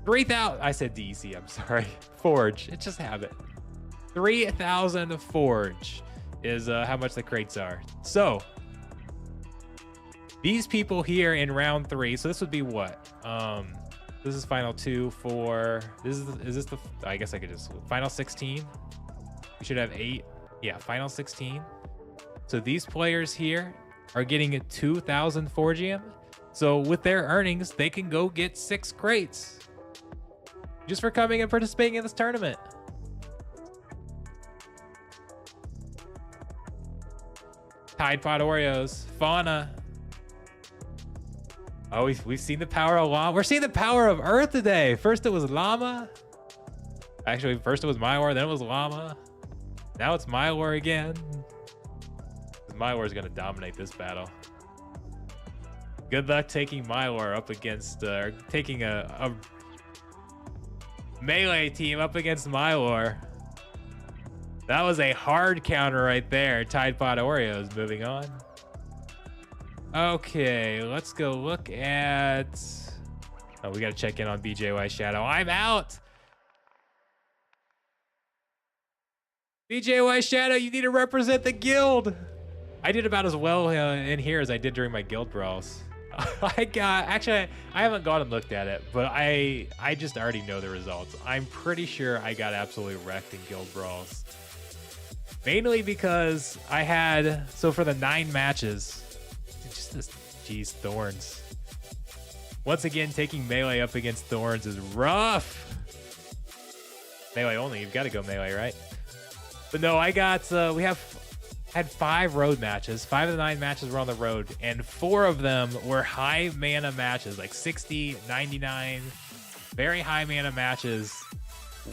S1: 3,000, I said DEC, I'm sorry. Forge, it's just habit. 3,000 Forge is how much the crates are. So these people here in round 3, so this would be what? This is final 2 for, is this the, I guess I could just, final 16? We should have 8. Yeah, final 16. So these players here are getting a 2,000 Forgium. So with their earnings, they can go get 6 crates. Just for coming and participating in this tournament. Tide Pod Oreos, Fauna. Oh, we've seen the power of llama. We're seeing the power of Earth today. First it was llama. Actually, first it was Mylor, then it was llama. Now it's Mylor again. Mylor is going to dominate this battle. Good luck taking Mylor up against, taking a melee team up against Mylor. That was a hard counter right there. Tide Pod Oreos moving on. Okay, let's go look at... Oh, we got to check in on BJY Shadow. I'm out! BJY Shadow, you need to represent the guild! I did about as well in here as I did during my guild brawls. Actually, I haven't gone and looked at it, but I just already know the results. I'm pretty sure I got absolutely wrecked in guild brawls. Mainly because I had, so for the 9 matches, just this, geez, Thorns. Once again, taking melee up against Thorns is rough. Melee only, you've got to go melee, right? But no, I got, had 5 road matches. 5 of the 9 matches were on the road, and 4 of them were high mana matches, like 60, 99, very high mana matches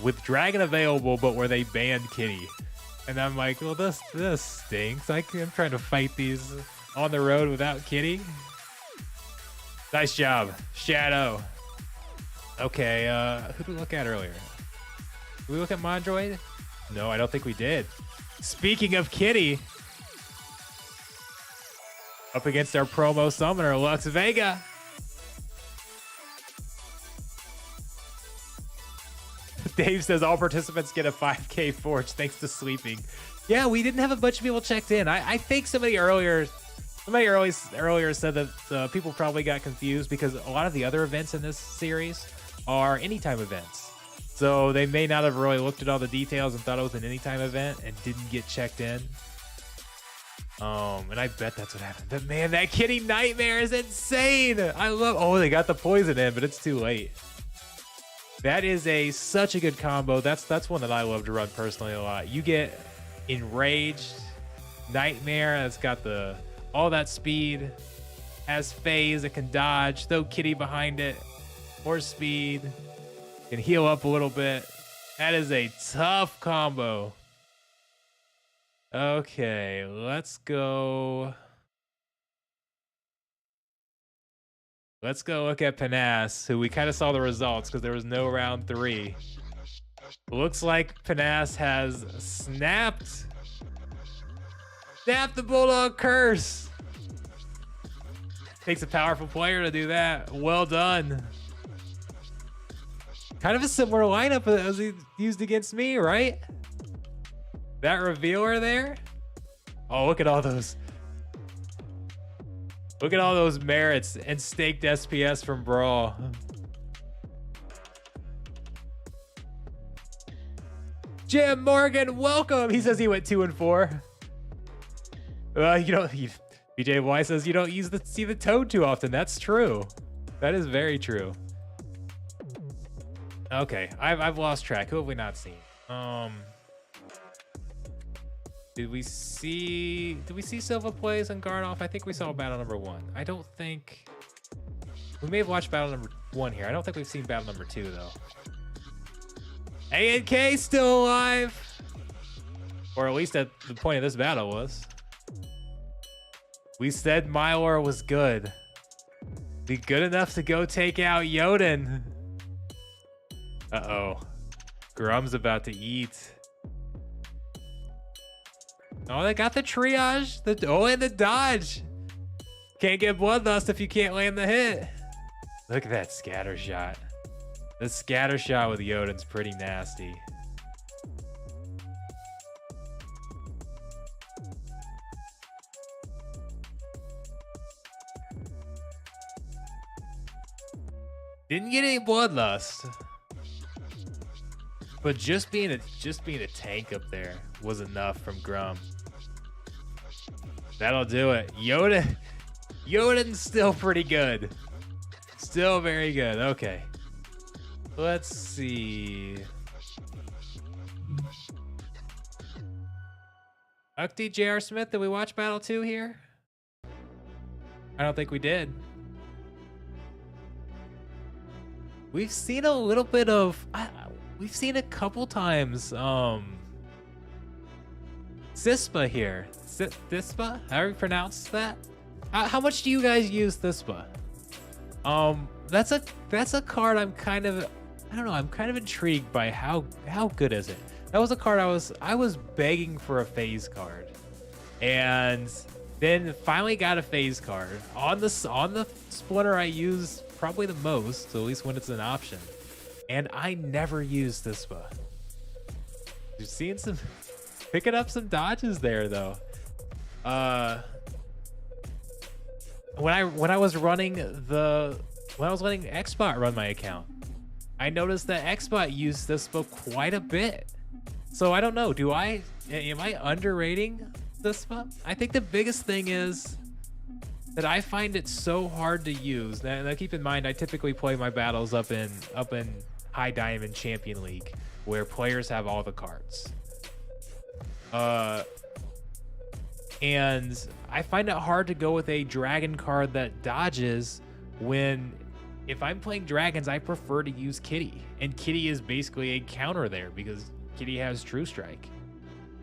S1: with Dragon available, but where they banned Kitty. And I'm like, well, this stinks. I'm trying to fight these on the road without Kitty. Nice job, Shadow. Okay, who did we look at earlier? Did we look at Mondroid? No, I don't think we did. Speaking of Kitty, up against our promo summoner, Lux Vega. Dave says all participants get a 5K Forge thanks to sleeping. Yeah, we didn't have a bunch of people checked in. I think somebody earlier said that people probably got confused because a lot of the other events in this series are anytime events. So they may not have really looked at all the details and thought it was an anytime event and didn't get checked in. And I bet that's what happened. But man, that Kitty Nightmare is insane. I love, oh, they got the poison in, but it's too late. That is such a good combo. That's one that I love to run personally a lot. You get Enraged, Nightmare, that's got all that speed, has phase, it can dodge, throw Kitty behind it, more speed, can heal up a little bit. That is a tough combo. Okay, let's go. Let's go look at Panas, who we kind of saw the results because there was no round 3. Looks like Panas has snapped the Bulldog curse. Takes a powerful player to do that. Well done. Kind of a similar lineup as he used against me, right? That revealer there. Oh, look at all those. Look at all those merits and staked SPS from Brawl. Jim Morgan, welcome. He says he went 2 and 4. BJ Y says you don't see the toad too often. That's true. That is very true. Okay, I've lost track. Who have we not seen? Did we see Silva plays and Garnoff? I think we saw battle number 1. I don't think we may have watched battle number 1 here. I don't think we've seen battle number 2 though. A&K still alive, or at least at the point of this battle was. We said Mylor was good. Be good enough to go take out Yoden. Uh-oh. Grum's about to eat. Oh, they got the triage. And the dodge. Can't get bloodlust if you can't land the hit. Look at that scatter shot. The scatter shot with Yoden's pretty nasty. Didn't get any bloodlust. But just being a tank up there was enough from Grum. That'll do it. Yoden's still pretty good. Still very good. Okay. Let's see. Ukti J.R. Smith, did we watch Battle 2 here? I don't think we did. We've seen a little bit of... we've seen a couple times Thispa here. Thispa? How do you pronounce that? How much do you guys use Thispa? That's a card I'm kind of... I don't know, I'm kind of intrigued by how good is it. That was a card I was begging for a phase card. And then finally got a phase card. On the Splinter I use probably the most, so at least when it's an option. And I never use Thispa. You're seeing picking up some dodges there though. When I was letting Xbot run my account, I noticed that Xbot used Thispa quite a bit. So I don't know, am I underrating Thispa? I think the biggest thing is that I find it so hard to use. Now keep in mind, I typically play my battles up in High Diamond Champion League, where players have all the cards. And I find it hard to go with a dragon card that dodges when, if I'm playing dragons, I prefer to use Kitty. And Kitty is basically a counter there because Kitty has True Strike.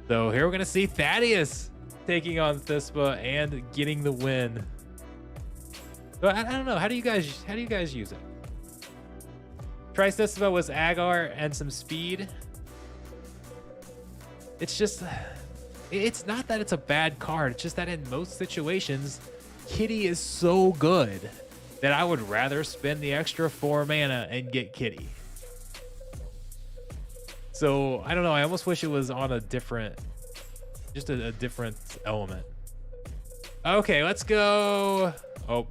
S1: So here we're gonna see Thaddeus taking on Thispa and getting the win. So I don't know, how do you guys use it? Try Thispa was Agar and some speed. It's just, it's not that it's a bad card. It's just that in most situations, Kitty is so good that I would rather spend the extra 4 mana and get Kitty. So I don't know. I almost wish it was on a different, just a different element. Okay, let's go. Oh,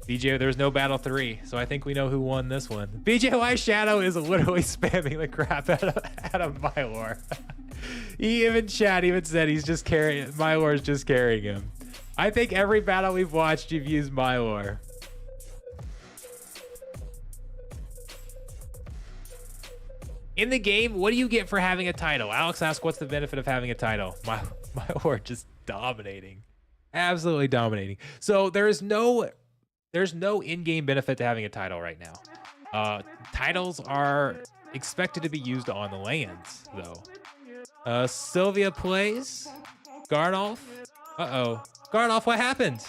S1: BJ, there's no battle 3, so I think we know who won this one. BJY Shadow is literally spamming the crap out of Mylor. Chat even said he's just carrying, Mylor's just carrying him. I think every battle we've watched, you've used Mylor. In the game, what do you get for having a title? Alex asks, what's the benefit of having a title? Mylor just dominating. Absolutely dominating. So there's no in-game benefit to having a title right now. Titles are expected to be used on the lands, though. Sylvia plays. Garnolf. Uh-oh. Garnolf, what happened?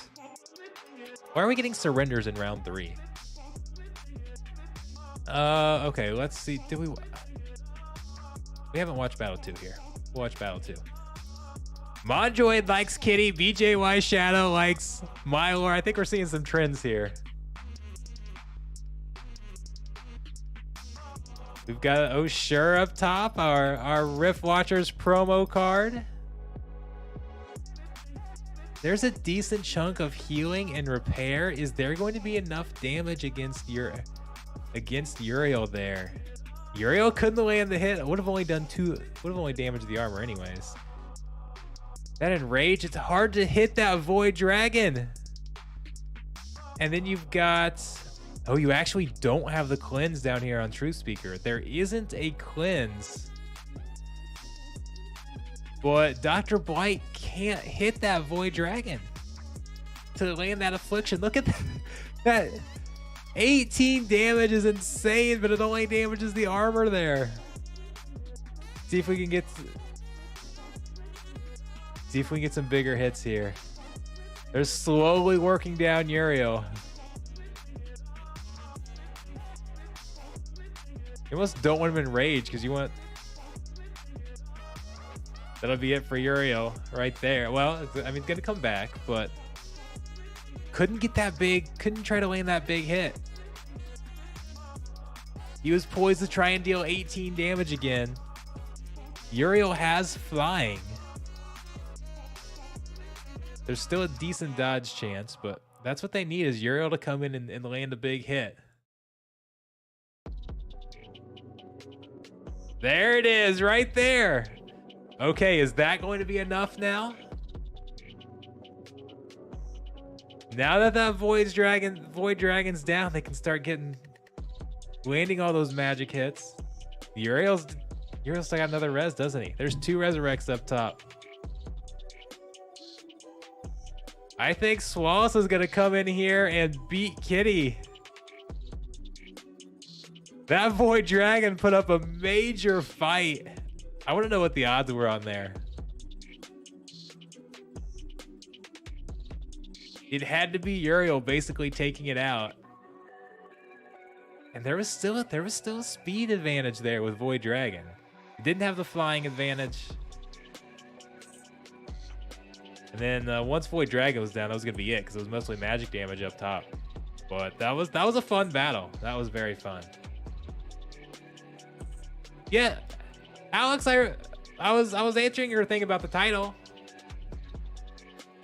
S1: Why are we getting surrenders in round 3? Okay, let's see. We haven't watched Battle 2 here. We'll watch Battle 2. Mondroid likes Kitty. BJY Shadow likes Mylor. I think we're seeing some trends here. We've got Oshur up top, our Rift Watchers promo card. There's a decent chunk of healing and repair. Is there going to be enough damage against Uriel there? Uriel couldn't land the hit. It would have only done 2. Would have only damaged the armor anyways. That enrage. It's hard to hit that Void Dragon. And then you've got. Oh, you actually don't have the cleanse down here on Truth Speaker. There isn't a cleanse. But Dr. Blight can't hit that Void Dragon to land that affliction. Look at that. 18 damage is insane, but it only damages the armor there. See if we can get some bigger hits here. They're slowly working down Uriel. You almost don't want him in rage because you want. That'll be it for Uriel right there. Well, I mean, it's gonna come back, but couldn't get that big. Couldn't try to land that big hit. He was poised to try and deal 18 damage again. Uriel has flying. There's still a decent dodge chance, but that's what they need is Uriel to come in and land a big hit. There it is, right there. Okay, is that going to be enough now? Now that Void Dragon's down, they can start landing all those magic hits. Uriel's still got another res, doesn't he? There's 2 resurrects up top. I think Swallows is gonna come in here and beat Kitty. That Void Dragon put up a major fight. I want to know what the odds were on there. It had to be Uriel basically taking it out. And there was still a speed advantage there with Void Dragon. It didn't have the flying advantage. And then once Void Dragon was down, that was gonna be it because it was mostly magic damage up top. But that was a fun battle. That was very fun. Yeah, Alex, I was answering your thing about the title.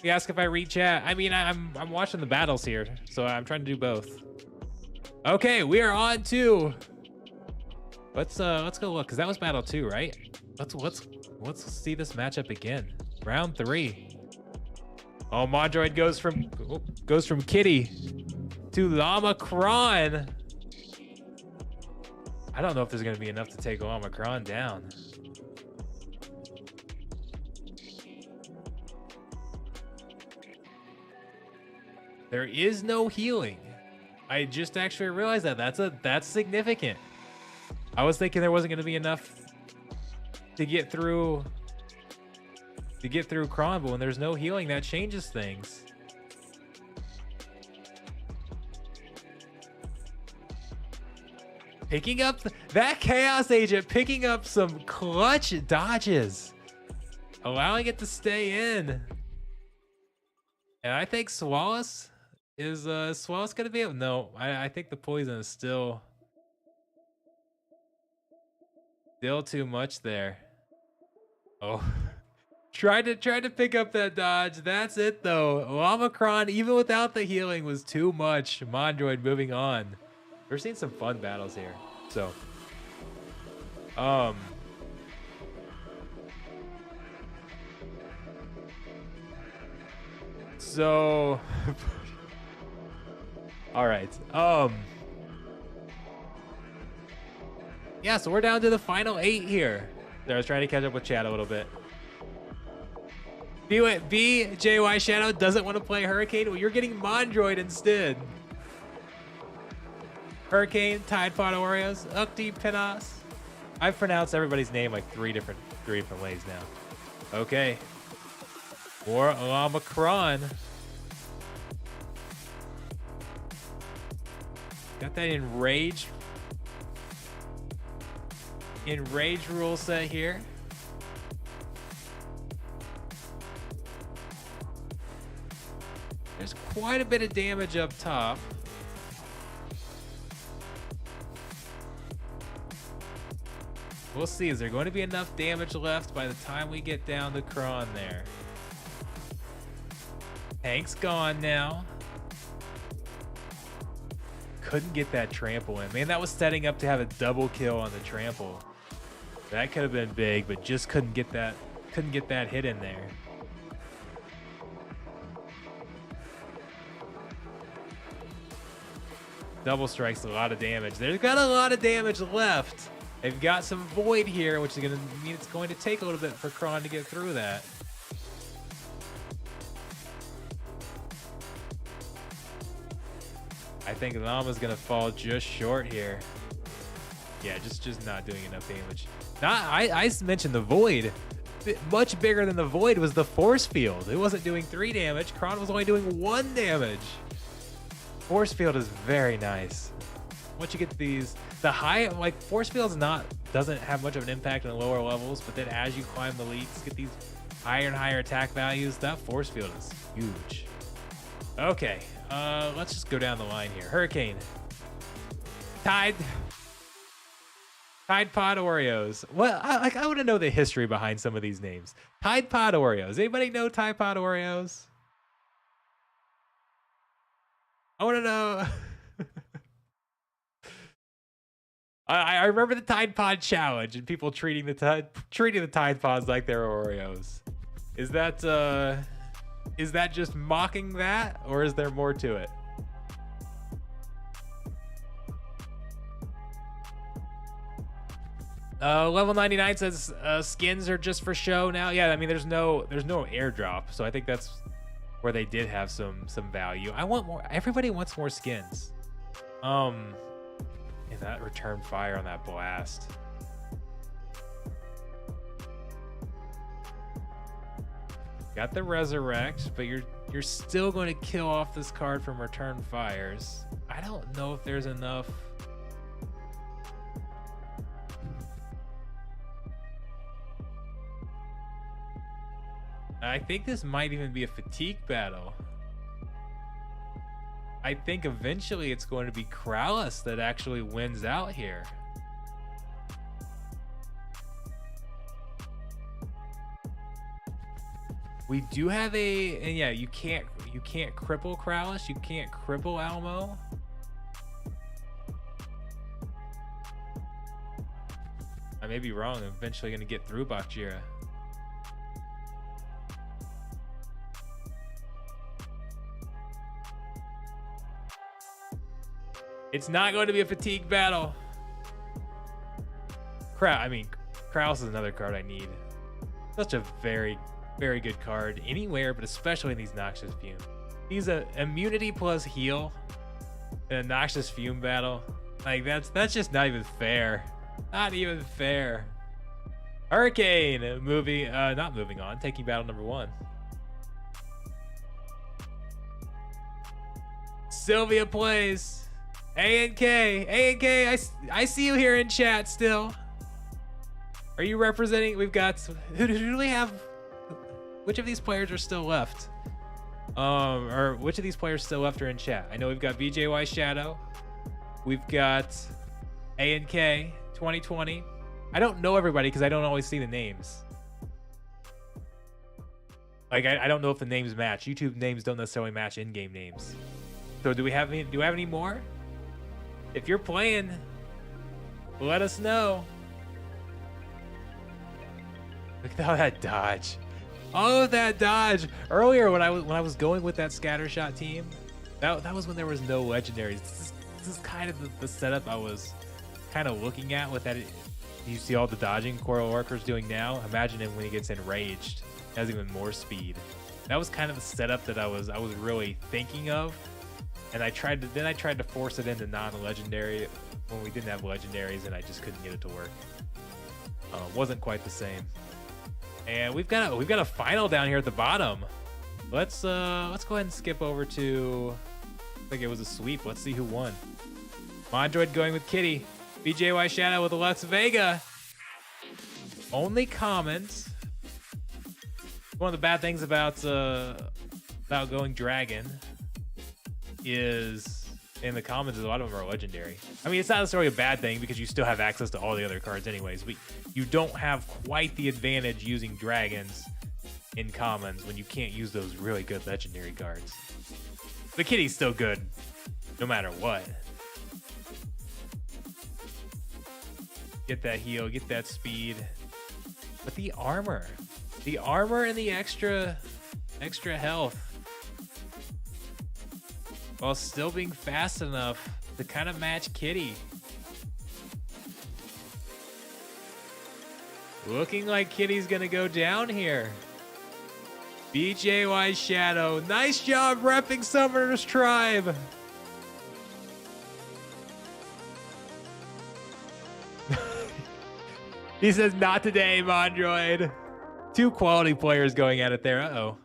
S1: You asked if I read chat. I mean, I'm watching the battles here, so I'm trying to do both. Okay, we are on to. Let's go look, cause that was battle 2, right? Let's see this matchup again. Round 3. Oh, Mondroid goes from Kitty to Llama-Kron. I don't know if there's gonna be enough to take Llama-Kron down. There is no healing. I just actually realized that. That's significant. I was thinking there wasn't gonna be enough to get through Kron, but when there's no healing, that changes things. Picking up that Chaos Agent, picking up some clutch dodges, allowing it to stay in. And I think Swallows is Swallows gonna be able. No, I think the poison is still too much there. Oh, tried to pick up that dodge. That's it though. Llama-Kron, even without the healing, was too much. Mondroid moving on. We're seeing some fun battles here. So, all right. Yeah, so we're down to the final 8 here. I was trying to catch up with chat a little bit. BJY Shadow doesn't want to play Hurricane. Well, you're getting Mondroid instead. Hurricane, Tide Pod Oreos, Ukti, Penas. I've pronounced everybody's name like three different ways now. Okay. More Omicron. Got that enraged rule set here. There's quite a bit of damage up top. We'll see. Is there going to be enough damage left by the time we get down to Kron there? Tank's gone now. Couldn't get that trample in. Man, that was setting up to have a double kill on the trample. That could have been big, but just couldn't get that hit in there. Double strikes a lot of damage. They've got a lot of damage left. They've got some void here, which is going to mean it's going to take a little bit for Kron to get through that. I think Llama's going to fall just short here. Yeah, just not doing enough damage. I mentioned the void. Much bigger than the void was the force field. It wasn't doing 3 damage. Kron was only doing 1 damage. Force field is very nice. Once you get these, the high, like force field's doesn't have much of an impact on the lower levels, but then as you climb the leagues, get these higher and higher attack values, that force field is huge. Okay, let's just go down the line here. Hurricane. Tide Pod Oreos. Well, I want to know the history behind some of these names. Tide Pod Oreos. Anybody know Tide Pod Oreos? I want to know. I remember the Tide Pod challenge and people treating the Tide Pods like they're Oreos. Is that just mocking that, or is there more to it? Level 99 says skins are just for show now. Yeah, I mean there's no airdrop, so I think that's where they did have some value. I want more. Everybody wants more skins. And that return fire on that blast. Got the resurrect, but you're still going to kill off this card from return fires. I don't know if there's enough. I think this might even be a fatigue battle. I think eventually it's going to be Krallis that actually wins out here. We do have and yeah, you can't cripple Krallis, you can't cripple Almo. I may be wrong. I'm eventually going to get through Bakjira. It's not going to be a fatigue battle. Krallis is another card I need. Such a very, very good card anywhere, but especially in these Noxious Fume. He's a immunity plus heal in a Noxious Fume battle. Like that's just not even fair. Not even fair. Hurricane not moving on, taking battle number 1. Sylvia plays. A&K, I see you here in chat still. Are you representing? We've got, who do we have? Which of these players are still left? Or which of these players still left are in chat? I know we've got BJY Shadow. We've got A&K 2020. I don't know everybody because I don't always see the names. Like I don't know if the names match. YouTube names don't necessarily match in-game names. So do we have any more? If you're playing, let us know. Look at all that dodge. All of that dodge. Earlier when I was going with that scattershot team, that was when there was no legendaries. This is kind of the setup I was kind of looking at with that. You see all the dodging Coral Worker's doing now. Imagine him when he gets enraged. He has even more speed. That was kind of the setup that I was really thinking of. And I tried to force it into non-legendary when we didn't have legendaries, and I just couldn't get it to work. Wasn't quite the same. And we've got a final down here at the bottom. Let's go ahead and skip over to, I think it was a sweep. Let's see who won. Mondroid going with Kitty. BJY Shadow with Lux Vega. Only comments. One of the bad things about going Dragon is in the comments a lot of them are legendary. I mean, it's not necessarily a bad thing because you still have access to all the other cards anyways, but you don't have quite the advantage using dragons in commons when you can't use those really good legendary cards. The Kitty's still good no matter what. Get that heal, get that speed. But the armor and the extra health, while still being fast enough to kind of match Kitty. Looking like Kitty's gonna go down here. BJY Shadow, nice job repping Summoner's Tribe. He says, not today, Mondroid. Two quality players going at it there. Uh-oh.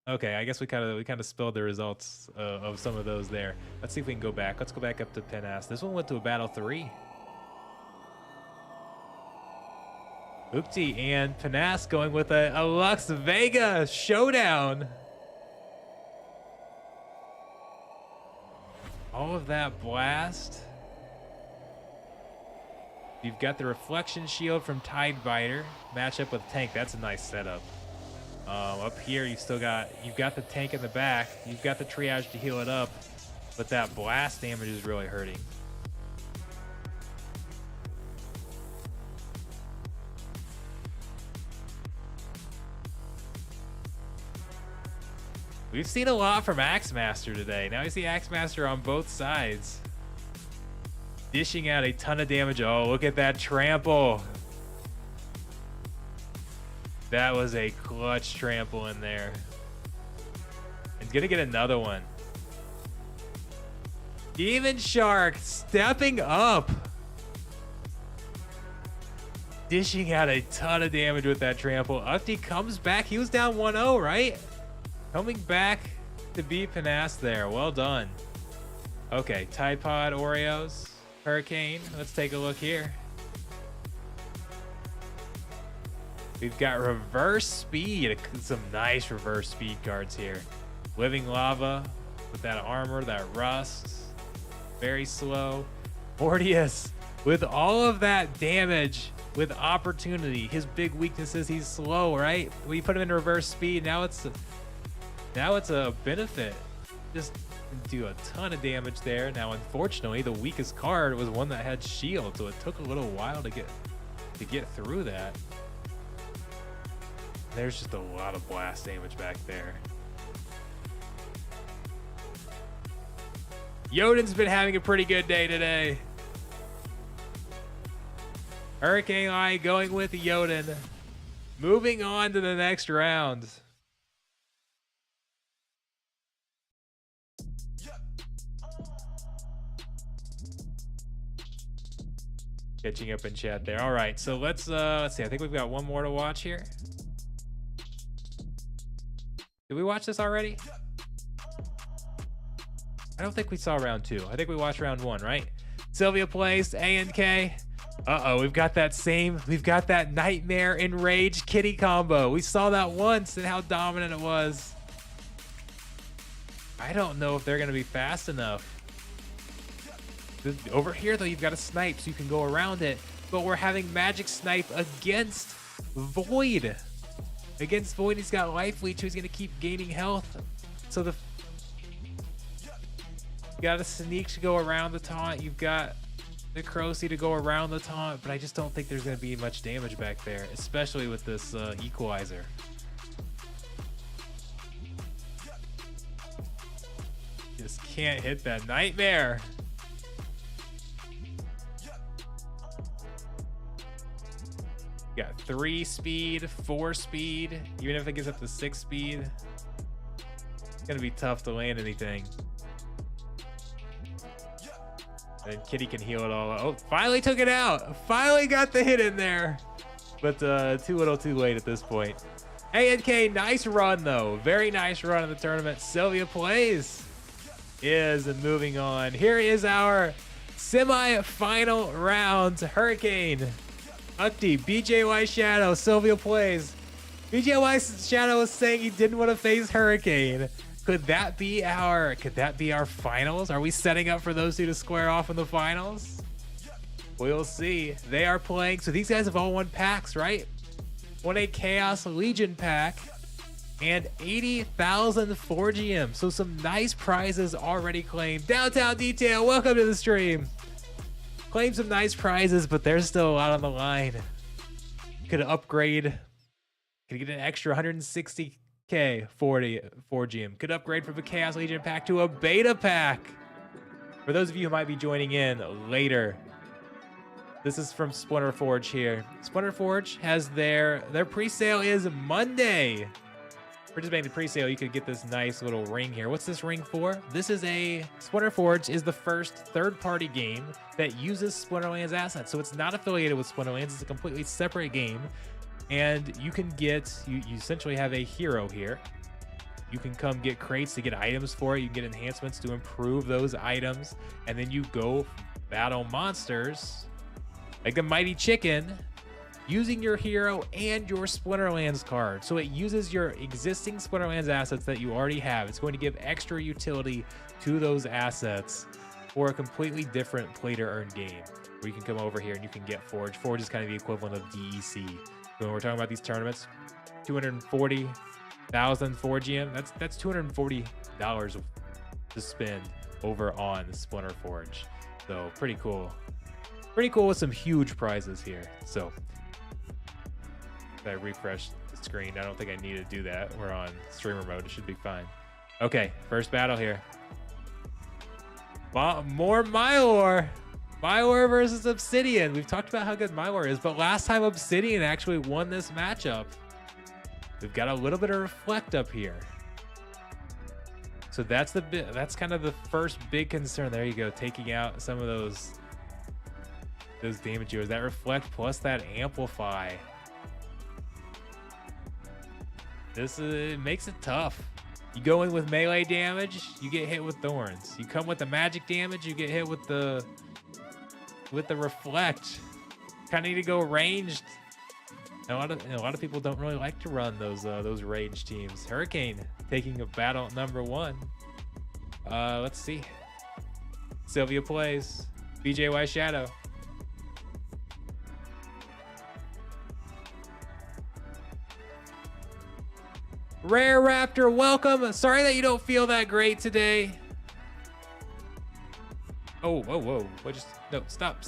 S1: Okay, I guess we kind of spilled the results of some of those there. Let's see if we can go back. Let's go back up to Penas. This one went to a battle 3. Oopty and Penas going with a Lux Vega showdown. All of that blast. You've got the reflection shield from Tidebiter. Match up with tank. That's a nice setup. Up here, you've got the tank in the back. You've got the triage to heal it up, but that blast damage is really hurting. We've seen a lot from Axemaster today. Now we see Axemaster on both sides, dishing out a ton of damage. Oh, look at that trample. That was a clutch trample in there. He's gonna get another one. Demon Shark stepping up. Dishing out a ton of damage with that trample. Ukti comes back. He was down 1-0, right? Coming back to beat Penas there. Well done. Okay, Tide Pod, Oreos, Hurricane. Let's take a look here. We've got reverse speed. Some nice reverse speed cards here. Living Lava with that armor, that rust. Very slow. Mortius with all of that damage with opportunity. His big weakness is he's slow, right? We put him in reverse speed. Now it's a benefit. Just do a ton of damage there. Now, unfortunately, the weakest card was one that had shield, so it took a little while to get through that. There's just a lot of blast damage back there. Yoden's been having a pretty good day today. Hurricane Eye going with Yoden. Moving on to the next round. Catching up in chat there. All right, so let's see. I think we've got one more to watch here. Did we watch this already? I don't think we saw round 2. I think we watched round 1, right? Sylvia plays A&K. Uh-oh, we've got that Nightmare Enraged Kitty combo. We saw that once and how dominant it was. I don't know if they're gonna be fast enough. Over here though, you've got a snipe so you can go around it, but we're having magic snipe against Void. Against Void, he's got life leech, so he's gonna keep gaining health. So you got a sneak to go around the taunt. You've got the Crocy to go around the taunt, but I just don't think there's gonna be much damage back there, especially with this equalizer. Just can't hit that Nightmare. Got 3 speed, 4 speed. Even if it gets up to 6 speed, it's gonna be tough to land anything. And Kitty can heal it all. Oh, finally took it out. Finally got the hit in there. but too little too late at this point. A&K, nice run though. Very nice run in the tournament. Sylvia Plays is moving on. Here is our semi-final round. Hurricane, Ukti, BJY Shadow, Sylvia Plays. BJY Shadow is saying he didn't want to face Hurricane. Could that be our finals? Are we setting up for those two to square off in the finals? We'll see. They are playing, so these guys have all won packs, right? Won a Chaos Legion pack and 80,000 Forgium. So some nice prizes already claimed. Downtown Detail, welcome to the stream. Claimed some nice prizes, but there's still a lot on the line. Could upgrade, could get an extra 160k Forgium. Could upgrade from a Chaos Legion pack to a beta pack. For those of you who might be joining in later, this is from Splinter Forge here. Splinter Forge has their pre-sale is Monday. Participating in the pre-sale, you could get this nice little ring here. What's this ring for? This is Splinter Forge is the first third-party game that uses Splinterland's assets. So it's not affiliated with Splinterlands. It's a completely separate game. And you can get, you essentially have a hero here. You can come get crates to get items for it. You can get enhancements to improve those items. And then you go battle monsters like the Mighty Chicken, using your hero and your Splinterlands card. So it uses your existing Splinterlands assets that you already have. It's going to give extra utility to those assets for a completely different play-to-earn game, where you can come over here and you can get Forge. Forge is kind of the equivalent of DEC. So when we're talking about these tournaments, 240,000 Forgium, that's $240 to spend over on Splinter Forge. So pretty cool. Pretty cool with some huge prizes here. So if I refresh the screen, I don't think I need to do that. We're on streamer mode. It should be fine. Okay, first battle here. More Mylor. Mylor versus Obsidian. We've talked about how good Mylor is, but last time Obsidian actually won this matchup. We've got a little bit of Reflect up here. So that's kind of the first big concern. There you go, taking out some of those damage heroes. That Reflect plus that Amplify. It makes it tough. You go in with melee damage, you get hit with thorns. You come with the magic damage, you get hit with the Reflect. Kind of need to go ranged. A lot of people don't really like to run those range teams. Hurricane taking a battle number 1. Let's see. Sylvia Plays. BJY Shadow. Rare Raptor, welcome. Sorry that you don't feel that great today. Oh, whoa, whoa. No, stop.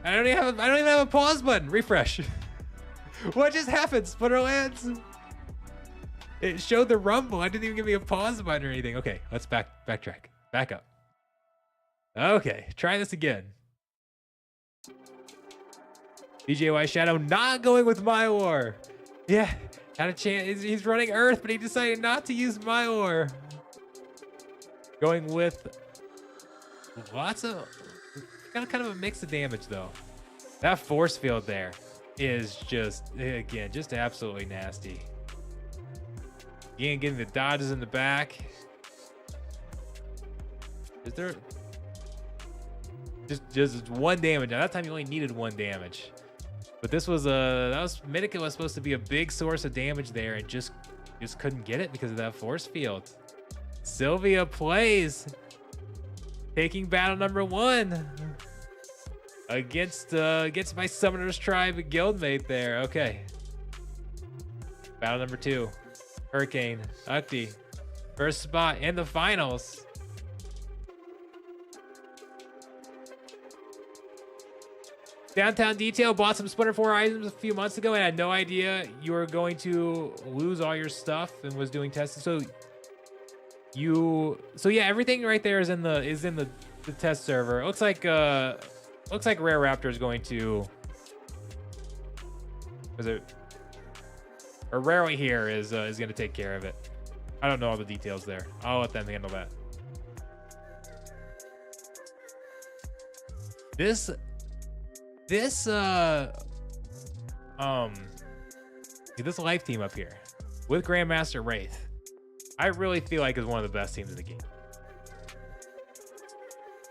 S1: I don't even have a pause button. Refresh. What just happened, Splinterlands? It showed the rumble. I didn't even give me a pause button or anything. Okay, let's backtrack. Back up. Okay, try this again. BJY Shadow not going with Mylor. Yeah, had a chance. He's running Earth, but he decided not to use Mylor. Going with lots of kind of a mix of damage though. That force field there is just, again, just absolutely nasty. Again, getting the dodges in the back. Is there just one damage? Now that time you only needed 1 damage, but this was Minica was supposed to be a big source of damage there, and just couldn't get it because of that force field. Sylvia Plays taking battle number 1 against my Summoner's Tribe guildmate there. Okay. Battle number 2. Hurricane, Ukti, first spot in the finals. Downtown Detail bought some Splinter Forge items a few months ago and had no idea you were going to lose all your stuff and was doing testing. So yeah, everything right there is in the test server. It looks like Rare Raptor is going to, or Rarely here is going to take care of it. I don't know all the details there. I'll let them handle that. This this life team up here with Grandmaster Wraith, I really feel like is one of the best teams in the game.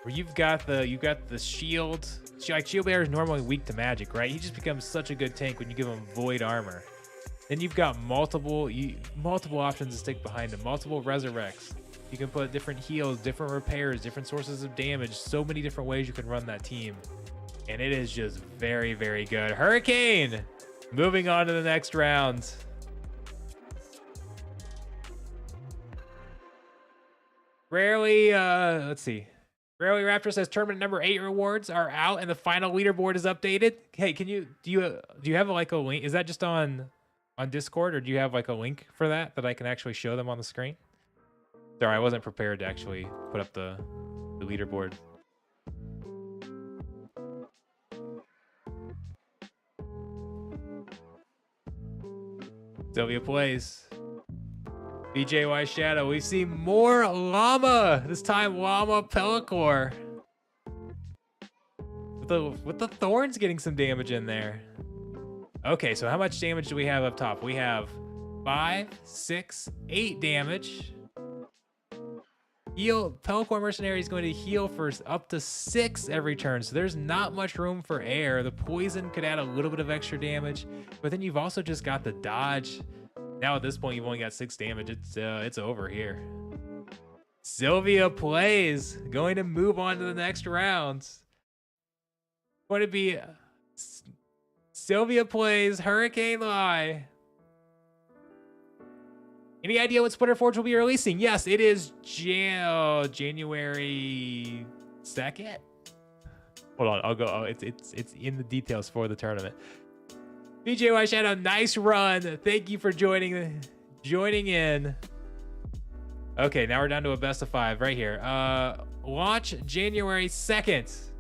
S1: Where you've got the shield. Like Shield Bearer is normally weak to magic, right? He just becomes such a good tank when you give him void armor. Then you've got multiple options to stick behind him, multiple resurrects. You can put different heals, different repairs, different sources of damage. So many different ways you can run that team. And it is just very, very good. Hurricane, moving on to the next round. Rarely, let's see. Rarely Raptor says tournament number 8 rewards are out and the final leaderboard is updated. Hey, do you have like a link? Is that just on Discord, or do you have like a link for that I can actually show them on the screen? Sorry, I wasn't prepared to actually put up the leaderboard. Sylvia plays. BJY Shadow. We see more Llama. This time Llama Pellicor. With the thorns getting some damage in there. Okay, so how much damage do we have up top? We have 5, 6, 8 damage. Heal. Pellicor Mercenary is going to heal for up to 6 every turn, so there's not much room for air. The poison could add a little bit of extra damage, but then you've also just got the dodge. Now at this point, you've only got 6 damage. It's over here. Sylvia plays. Going to move on to the next round. Going to be Sylvia plays Hurricane Lie. Any idea what Splinter Forge will be releasing? Yes, it is January 2nd. Hold on, I'll go. Oh, it's in the details for the tournament. BJY Shadow, nice run. Thank you for joining in. Okay, now we're down to a best of 5 right here. Launch January 2nd.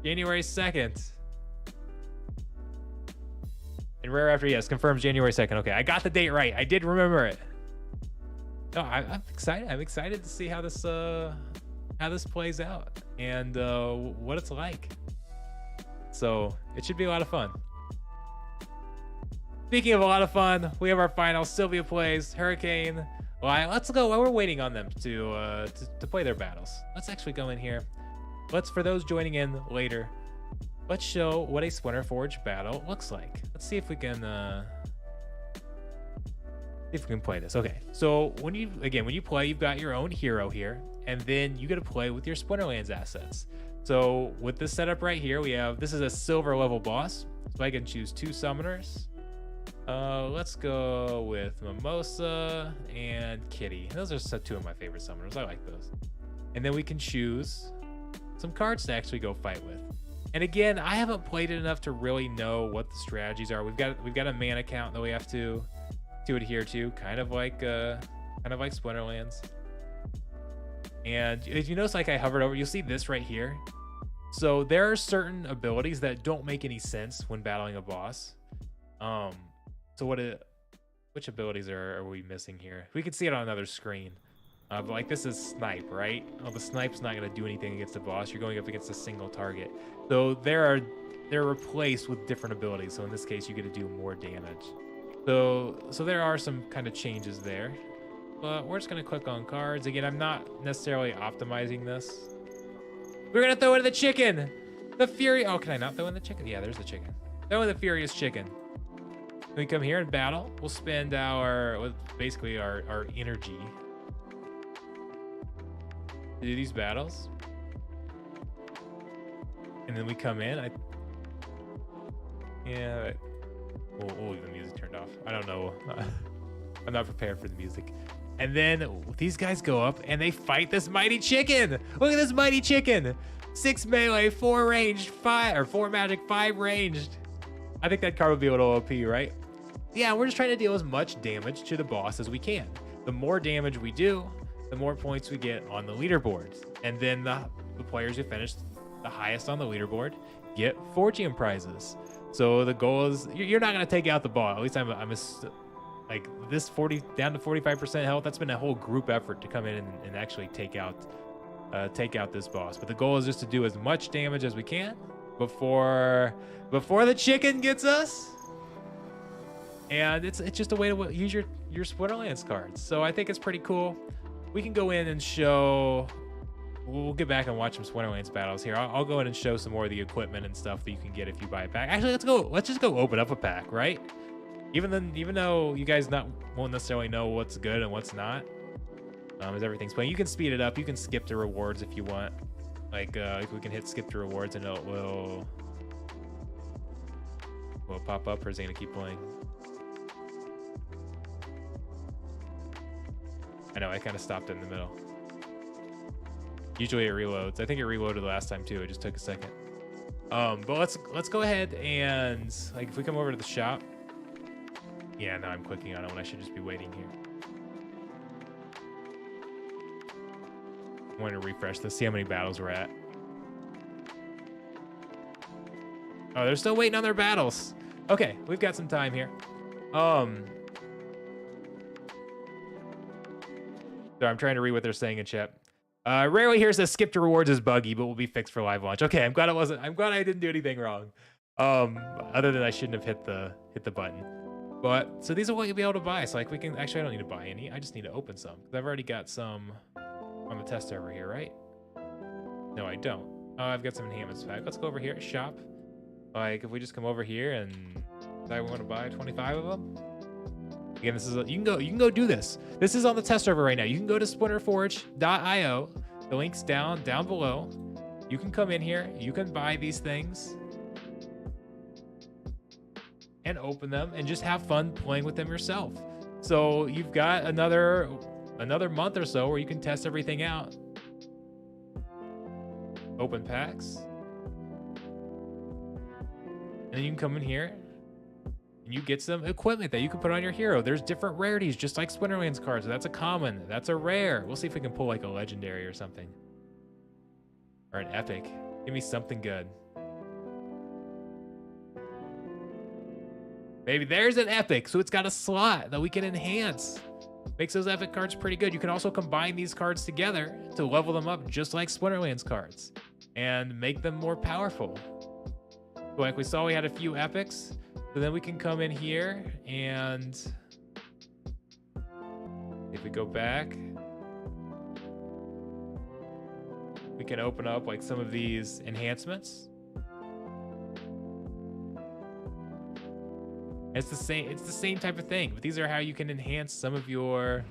S1: January 2nd. And Rare After, yes, confirms January 2nd. Okay, I got the date right. I did remember it. No, I'm excited. I'm excited to see how this plays out and what it's like. So it should be a lot of fun. Speaking of a lot of fun, we have our final. Sylvia plays Hurricane. Well, let's go. While we're waiting on them to play their battles, let's actually go in here. For those joining in later, let's show what a Splinter Forge battle looks like. Let's see if we can play this. Okay, so when you play, you've got your own hero here, and then you get to play with your Splinterlands assets. So with this setup right here, this is a silver level boss, so I can choose 2 summoners. Let's go with Mimosa and Kitty. Those are 2 of my favorite summoners. I like those. And then we can choose some cards to actually go fight with. And again, I haven't played it enough to really know what the strategies are. We've got a mana count that we have to adhere to, kind of like Splinterlands. And if you notice, like I hovered over, you'll see this right here. So there are certain abilities that don't make any sense when battling a boss. So which abilities are we missing here? We can see it on another screen. But like this is snipe, right? Oh, the snipe's not gonna do anything against the boss. You're going up against a single target. So they're replaced with different abilities. So in this case, you get to do more damage. So there are some kind of changes there. But we're just gonna click on cards. Again, I'm not necessarily optimizing this. We're gonna throw in the chicken. The Fury. Oh, can I not throw in the chicken? Yeah, there's the chicken. Throw in the Furious Chicken. We come here and battle. We'll spend basically our energy to do these battles. And then we come in. We'll leave the music turned off. I don't know. I'm not prepared for the music. And then these guys go up and they fight this mighty chicken. Look at this mighty chicken. 6 melee, 4 ranged, 4 magic, 5 ranged. I think that card would be a little OP, right? Yeah, we're just trying to deal as much damage to the boss as we can. The more damage we do, the more points we get on the leaderboard. And then the players who finish the highest on the leaderboard get Forgium prizes. So the goal is, you're not going to take out the boss. At least like this 40 down to 45% health. That's been a whole group effort to come in and actually take out this boss. But the goal is just to do as much damage as we can before the chicken gets us. and it's just a way to use your Splinterlands cards. So I think it's pretty cool. We can go in and show. We'll get back and watch some Splinterlands battles here. I'll go in and show some more of the equipment and stuff that you can get if you buy a pack. Actually, let's just go open up a pack, right? Even though you guys won't necessarily know what's good and what's not, as everything's playing, you can speed it up. You can skip the rewards if you want. Like if we can hit skip the rewards and it will pop up, or is it gonna keep playing? I know I kind of stopped it in the middle. Usually it reloads. I think it reloaded last time too. It just took a second. But let's go ahead and, like, if we come over to the shop. Yeah, now I'm clicking on it when I should just be waiting here. I'm going to refresh this, see how many battles we're at. Oh, they're still waiting on their battles. Okay, we've got some time here. So I'm trying to read what they're saying in chat. Rarely here says skip to rewards is buggy, but will be fixed for live launch. Okay, I'm glad I didn't do anything wrong. Other than I shouldn't have hit the button. But so these are what you'll be able to buy. So like we can actually, I don't need to buy any. I just need to open some because I've already got some on the test over here, right? No, I don't. I've got some enhancements pack. Let's go over here, shop. Like if we just come over here and I want to buy 25 of them. Again, this is you can go do this. This is on the test server right now. You can go to splinterforge.io. The link's down below. You can come in here. You can buy these things and open them and just have fun playing with them yourself. So you've got another month or so where you can test everything out. Open packs. And then you can come in here and you get some equipment that you can put on your hero. There's different rarities, just like Splinterlands cards. So that's a common, that's a rare. We'll see if we can pull like a legendary or something. Or an epic. Give me something good. Maybe there's an epic, so it's got a slot that we can enhance. Makes those epic cards pretty good. You can also combine these cards together to level them up just like Splinterlands cards and make them more powerful. So like we saw, we had a few epics. So then we can come in here and if we go back, we can open up like some of these enhancements. It's the same type of thing, but these are how you can enhance some of your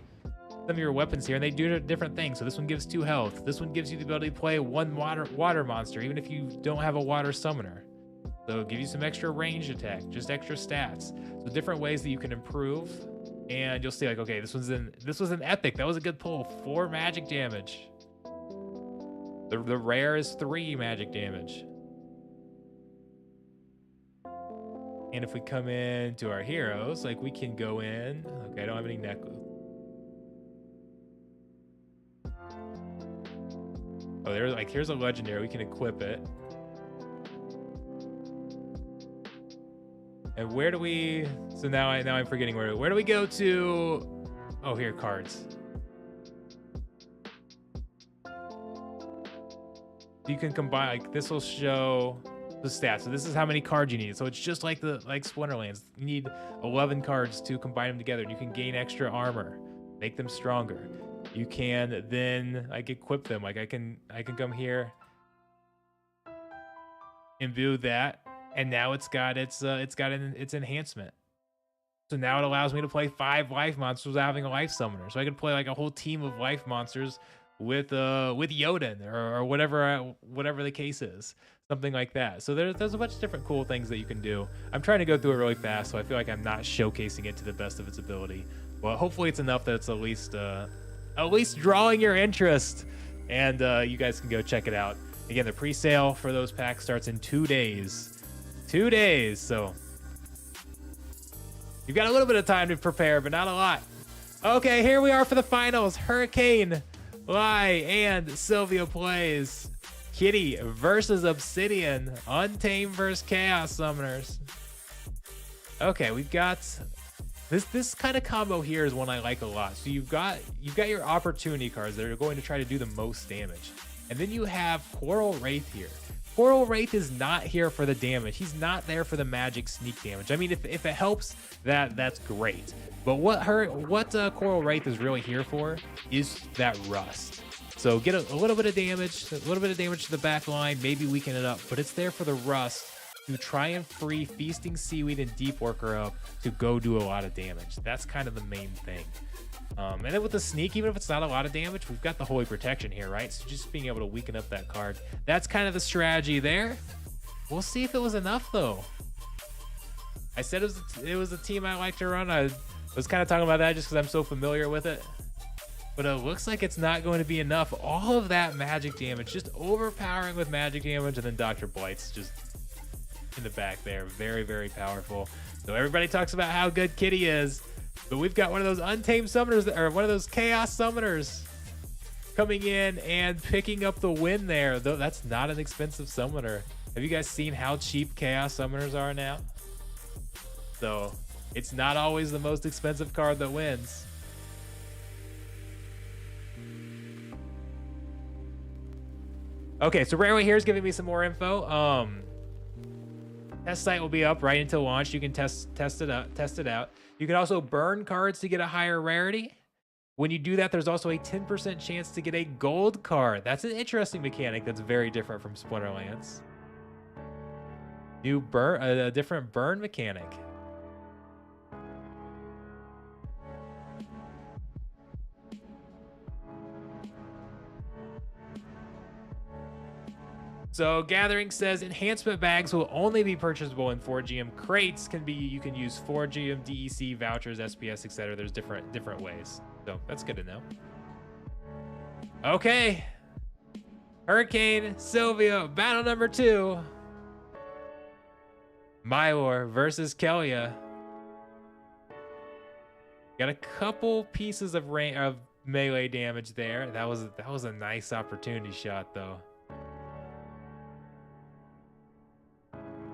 S1: weapons here, and they do different things. So this one gives 2 health. This one gives you the ability to play 1 water monster, even if you don't have a water summoner. So give you some extra range attack, just extra stats. So different ways that you can improve, and you'll see like, okay, this was an epic. That was a good pull. 4 magic damage. The rare is 3 magic damage. And if we come into our heroes, like we can go in. Okay, I don't have any necklace. Oh, here's a legendary. We can equip it. And where do we? So now I'm forgetting where do we go to? Oh, here, cards. You can combine, like this will show the stats. So this is how many cards you need. So it's just like Splinterlands. You need 11 cards to combine them together, and you can gain extra armor, make them stronger. You can then like equip them. Like I can come here and view that. And now it's got its enhancement. So now it allows me to play 5 life monsters without having a life summoner. So I could play like a whole team of life monsters with Yoden or whatever the case is, something like that. So there's a bunch of different cool things that you can do. I'm trying to go through it really fast, so I feel like I'm not showcasing it to the best of its ability. Well, hopefully it's enough that it's at least drawing your interest, and you guys can go check it out. Again, the pre-sale for those packs starts in 2 days. 2 days, so you've got a little bit of time to prepare, but not a lot. Okay, here we are for the finals. Hurricane, Lai, and Sylvia plays Kitty versus Obsidian. Untamed versus Chaos Summoners. Okay, we've got this kind of combo here is one I like a lot. So you've got your opportunity cards that are going to try to do the most damage. And then you have Coral Wraith here. Coral Wraith is not here for the damage. He's not there for the magic sneak damage. I mean, if it helps, that's great. But what Coral Wraith is really here for is that rust. So get a little bit of damage, to the back line, maybe weaken it up. But it's there for the rust to try and free Feasting Seaweed and Deep Worker up to go do a lot of damage. That's kind of the main thing. And then with the sneak, even if it's not a lot of damage, we've got the Holy Protection here, right? So just being able to weaken up that card. That's kind of the strategy there. We'll see if it was enough, though. I said it was a team I like to run. I was kind of talking about that just because I'm so familiar with it. But it looks like it's not going to be enough. All of that magic damage, just overpowering with magic damage, and then Dr. Blight's just in the back there. Very, very powerful. So everybody talks about how good Kitty is. But we've got one of those untamed summoners, or one of those chaos summoners coming in and picking up the win there. Though that's not an expensive summoner. Have you guys seen how cheap chaos summoners are now? So it's not always the most expensive card that wins. Okay, so Rareway here is giving me some more info. Test site will be up right until launch. You can test it out. You can also burn cards to get a higher rarity. When you do that, there's also a 10% chance to get a gold card. That's an interesting mechanic that's very different from Splinterlands. A different burn mechanic. So Gathering says enhancement bags will only be purchasable in 4GM. Crates you can use 4GM, DEC, vouchers, SPS, etc. There's different ways. So that's good to know. Okay. Hurricane, Sylvia, battle number 2. Mylor versus Kelia. Got a couple pieces of melee damage there. That was a nice opportunity shot though.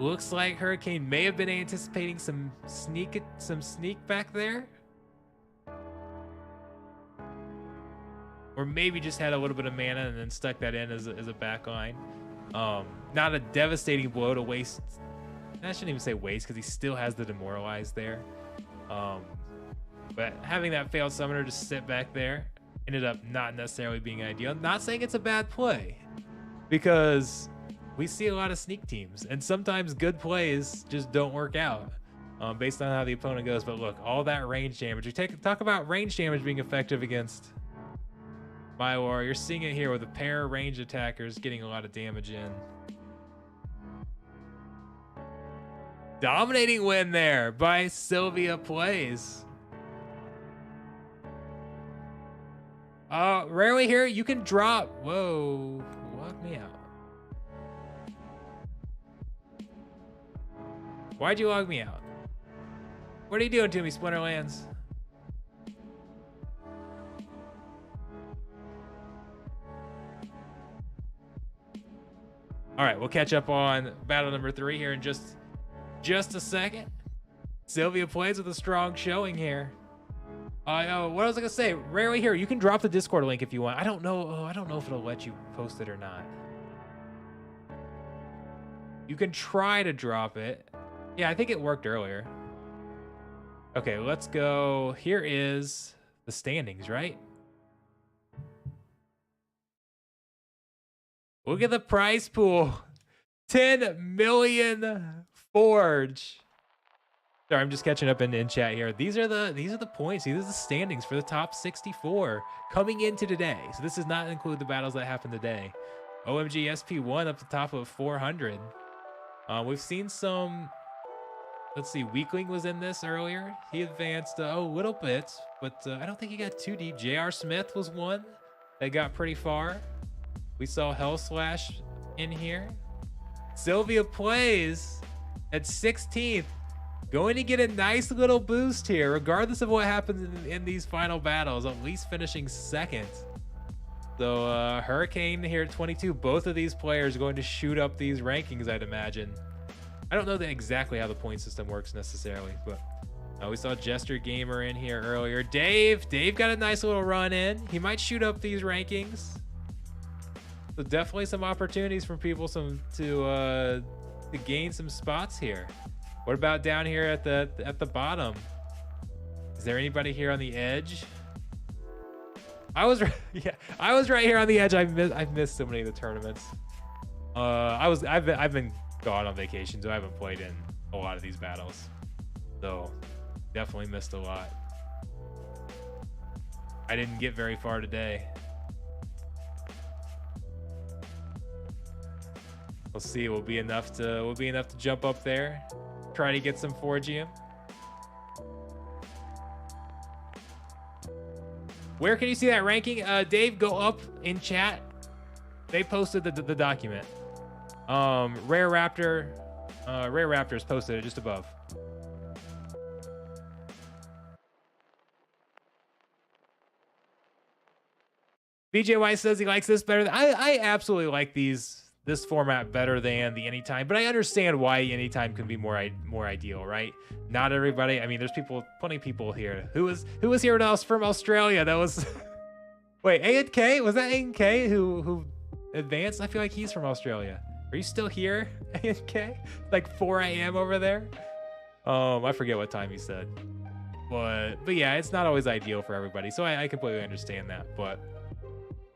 S1: Looks like Hurricane may have been anticipating some sneak back there. Or maybe just had a little bit of mana and then stuck that in as a back line. Not a devastating blow to waste. I shouldn't even say waste because he still has the Demoralize there. But having that failed summoner just sit back there ended up not necessarily being ideal. Not saying it's a bad play, because we see a lot of sneak teams, and sometimes good plays just don't work out based on how the opponent goes. But look, all that range damage. We talk about range damage being effective against Mylor. You're seeing it here with a pair of range attackers getting a lot of damage in. Dominating win there by Sylvia Plays. Rarely here, you can drop. Whoa, lock me out. Why'd you log me out? What are you doing to me, Splinterlands? All right, we'll catch up on battle number 3 here in just a second. Sylvia Plays with a strong showing here. What was I gonna say? Rarely here, you can drop the Discord link if you want. I don't know if it'll let you post it or not. You can try to drop it. Yeah, I think it worked earlier. Okay, let's go. Here is the standings, right? Look at the prize pool. 10 million Forge. Sorry, I'm just catching up in chat here. These are the points. These are the standings for the top 64 coming into today. So this does not include the battles that happened today. OMG SP1 up to top of 400. We've seen some. Let's see, Weakling was in this earlier. He advanced a little bit, but I don't think he got too deep. J.R. Smith was one that got pretty far. We saw Hellslash in here. Sylvia Plays at 16th. Going to get a nice little boost here, regardless of what happens in these final battles, at least finishing 2nd. So Hurricane here at 22. Both of these players going to shoot up these rankings, I'd imagine. I don't know exactly how the point system works necessarily, but we saw Jester Gamer in here earlier. Dave got a nice little run in. He might shoot up these rankings. So definitely some opportunities for people to gain some spots here. What about down here at the bottom? Is there anybody here on the edge? I was right here on the edge. I've missed so many of the tournaments. I've been gone on vacation, so I haven't played in a lot of these battles. So definitely missed a lot. I didn't get very far today. We'll see. We'll be enough to jump up there, try to get some Forgium. Where can you see that ranking? Dave, go up in chat. They posted the document. Rare Raptors posted it just above. BJ White says he likes this better. I absolutely like this format better than the anytime, but I understand why anytime can be more ideal, right? Not everybody. I mean, there's plenty of people here. Who was here else from Australia? That was wait, A&K? Was that A&K who advanced? I feel like he's from Australia. Are you still here, A&K? Like 4 a.m. over there. I forget what time he said, but yeah, it's not always ideal for everybody. So I completely understand that, but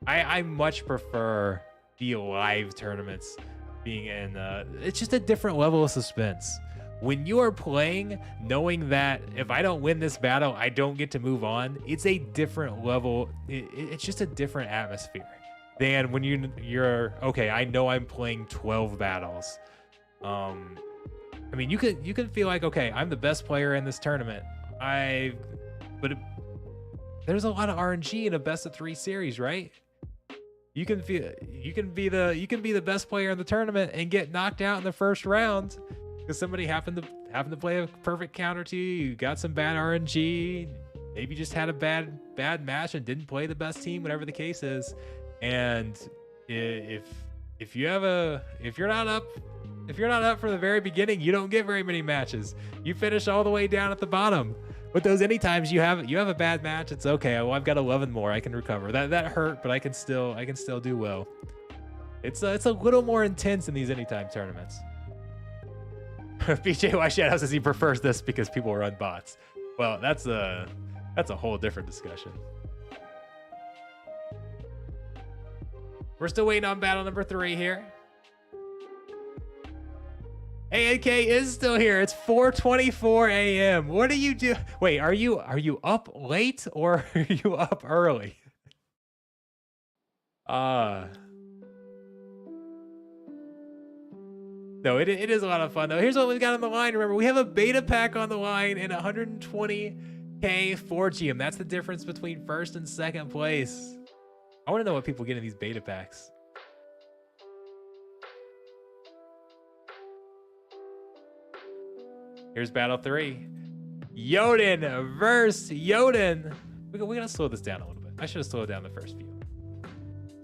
S1: I much prefer the live tournaments being in. It's just a different level of suspense when you are playing, knowing that if I don't win this battle, I don't get to move on. It's a different level. It's just a different atmosphere than when you're okay. I know I'm playing 12 battles. I mean, you could feel like, okay, I'm the best player in this tournament. There's a lot of RNG in a best of 3 series, right? You can be the best player in the tournament and get knocked out in the first round because somebody happened to play a perfect counter to you. You got some bad RNG, maybe just had a bad match and didn't play the best team, whatever the case is. And if you're not up for the very beginning, you don't get very many matches. You finish all the way down at the bottom. With those anytimes, you have a bad match, it's okay. Well, I've got 11 more. I can recover. That hurt, but I can still do well. It's a little more intense in these anytime tournaments. BJ Y Shadow says he prefers this because people run bots. Well, that's a whole different discussion. We're still waiting on battle number 3 here. AAK is still here. It's 4:24 a.m. What do you do? Wait, are you up late or are you up early? No, it is a lot of fun though. Here's what we've got on the line. Remember, we have a beta pack on the line and 120k Forgium. That's the difference between first and second place. I want to know what people get in these beta packs. Here's battle 3. Yoden versus Yoden. We gotta slow this down a little bit. I should have slowed down the first few.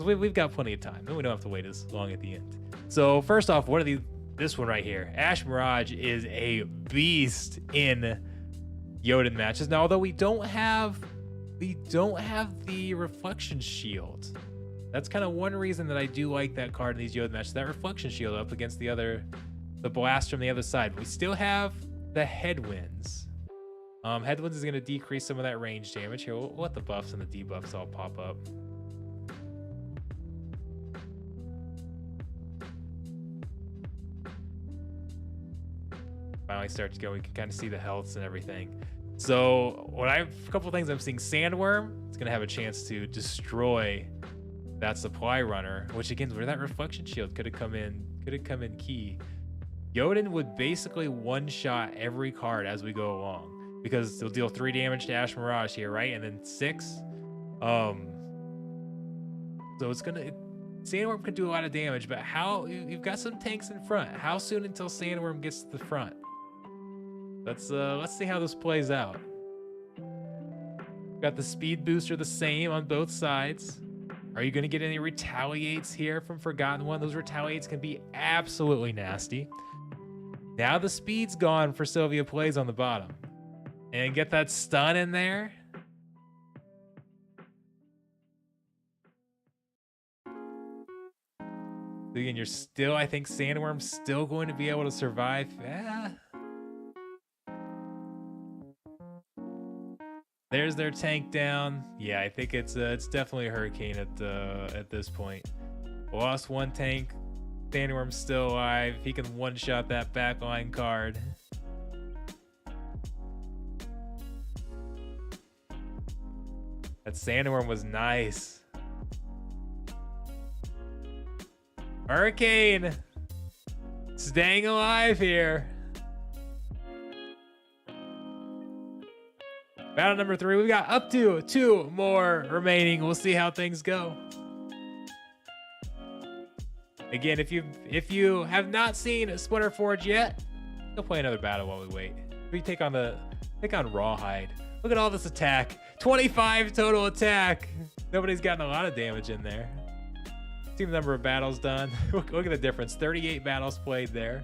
S1: We've got plenty of time. Then we don't have to wait as long at the end. So first off, what are these? This one right here. Ash Mirage is a beast in Yoden matches. Now, although we don't have the reflection shield. That's kind of one reason that I do like that card in these Yoden matches. That reflection shield up against the blast from the other side. We still have the headwinds. Headwinds is going to decrease some of that range damage. Here, we'll let the buffs and the debuffs all pop up. Finally starts to go. We can kind of see the healths and everything. So a couple of things I'm seeing. Sandworm, it's going to have a chance to destroy that supply runner, which again, where that reflection shield could have come in key. Yoden would basically one-shot every card as we go along because they'll deal 3 damage to Ash Mirage here, right? And then 6. So Sandworm could do a lot of damage, but you've got some tanks in front. How soon until Sandworm gets to the front? Let's see how this plays out. Got the speed booster the same on both sides. Are you going to get any retaliates here from Forgotten One? Those retaliates can be absolutely nasty. Now the speed's gone for Sylvia Plays on the bottom. And get that stun in there. Again, you're still, I think Sandworm's still going to be able to survive. Yeah. There's their tank down. Yeah, I think it's definitely a Hurricane at this point. Lost one tank. Sandworm's still alive. He can one-shot that backline card. That Sandworm was nice. Hurricane staying alive here. Battle number 3. We've got up to 2 more remaining. We'll see how things go. Again, if you have not seen Splinter Forge yet, go play another battle while we wait. We take on Rawhide. Look at all this attack. 25 total attack. Nobody's gotten a lot of damage in there. See the number of battles done. Look at the difference. 38 battles played there.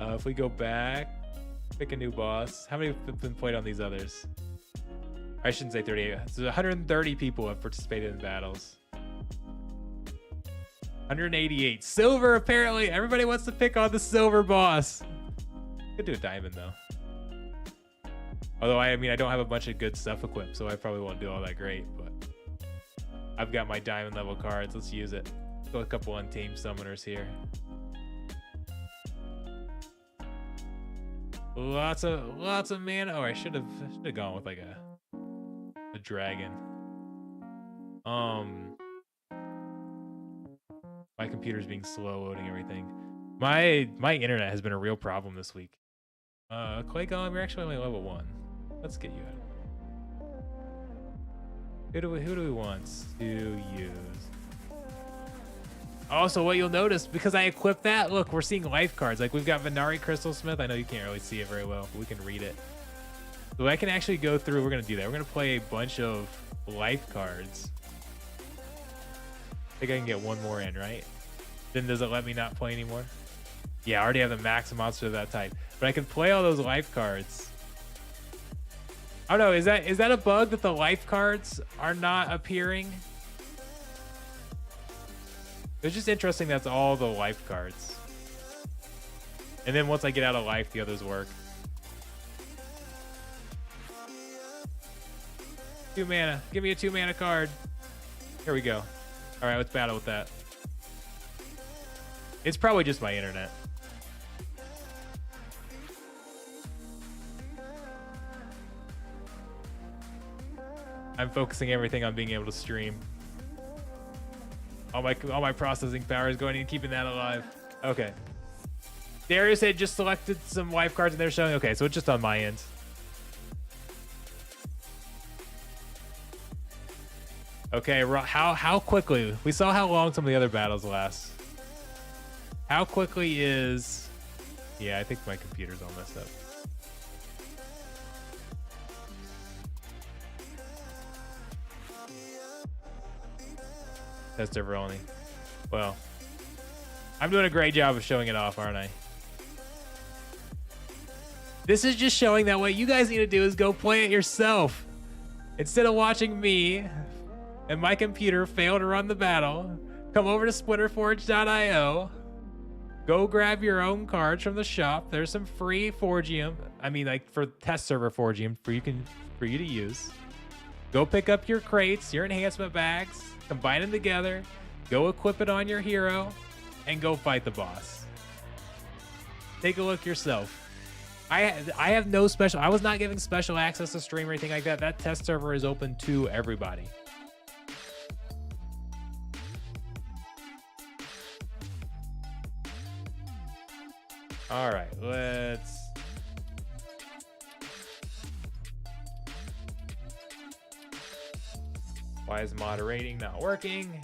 S1: If we go back, pick a new boss. How many have been played on these others? I shouldn't say 38. So 130 people have participated in battles. 188. Silver, apparently. Everybody wants to pick on the silver boss. Could do a diamond, though. Although, I mean, I don't have a bunch of good stuff equipped, so I probably won't do all that great, but I've got my diamond level cards. Let's use it. Go a couple untamed summoners here. Lots of mana. Oh, I should have gone with like a dragon. My computer's being slow loading everything. My internet has been a real problem this week. Clay Golem, you're actually only level 1. Let's get you out. Who do we want to use? Also, what you'll notice, because I equipped that, look, we're seeing life cards. Like, we've got Venari Crystal Smith. I know you can't really see it very well, but we can read it. So I can actually go through. We're going to do that. We're going to play a bunch of life cards. I think I can get one more in, right? Then does it let me not play anymore? Yeah, I already have the max monster of that type. But I can play all those life cards. I don't know, is that a bug that the life cards are not appearing? It's just interesting that's all the life cards. And then once I get out of life, the others work. 2 mana. Give me a 2 mana card. Here we go. All right, let's battle with that. It's probably just my internet. I'm focusing everything on being able to stream. All my processing power is going in, keeping that alive. Okay. Darius had just selected some life cards and they're showing. Okay, so it's just on my end. Okay, how quickly? We saw how long some of the other battles last. How quickly is... Yeah, I think my computer's all messed up. Test server only. Well, I'm doing a great job of showing it off, aren't I? This is just showing that what you guys need to do is go play it yourself. Instead of watching me and my computer fail to run the battle, come over to splinterforge.io. Go grab your own cards from the shop. There's some free Forgium. I mean, like for test server Forgium for you to use. Go pick up your crates, your enhancement bags, combine them together, go equip it on your hero, and go fight the boss. Take a look yourself. I have no special. I was not giving special access to stream or anything like that. That test server is open to everybody. All right, let's... Why is moderating not working?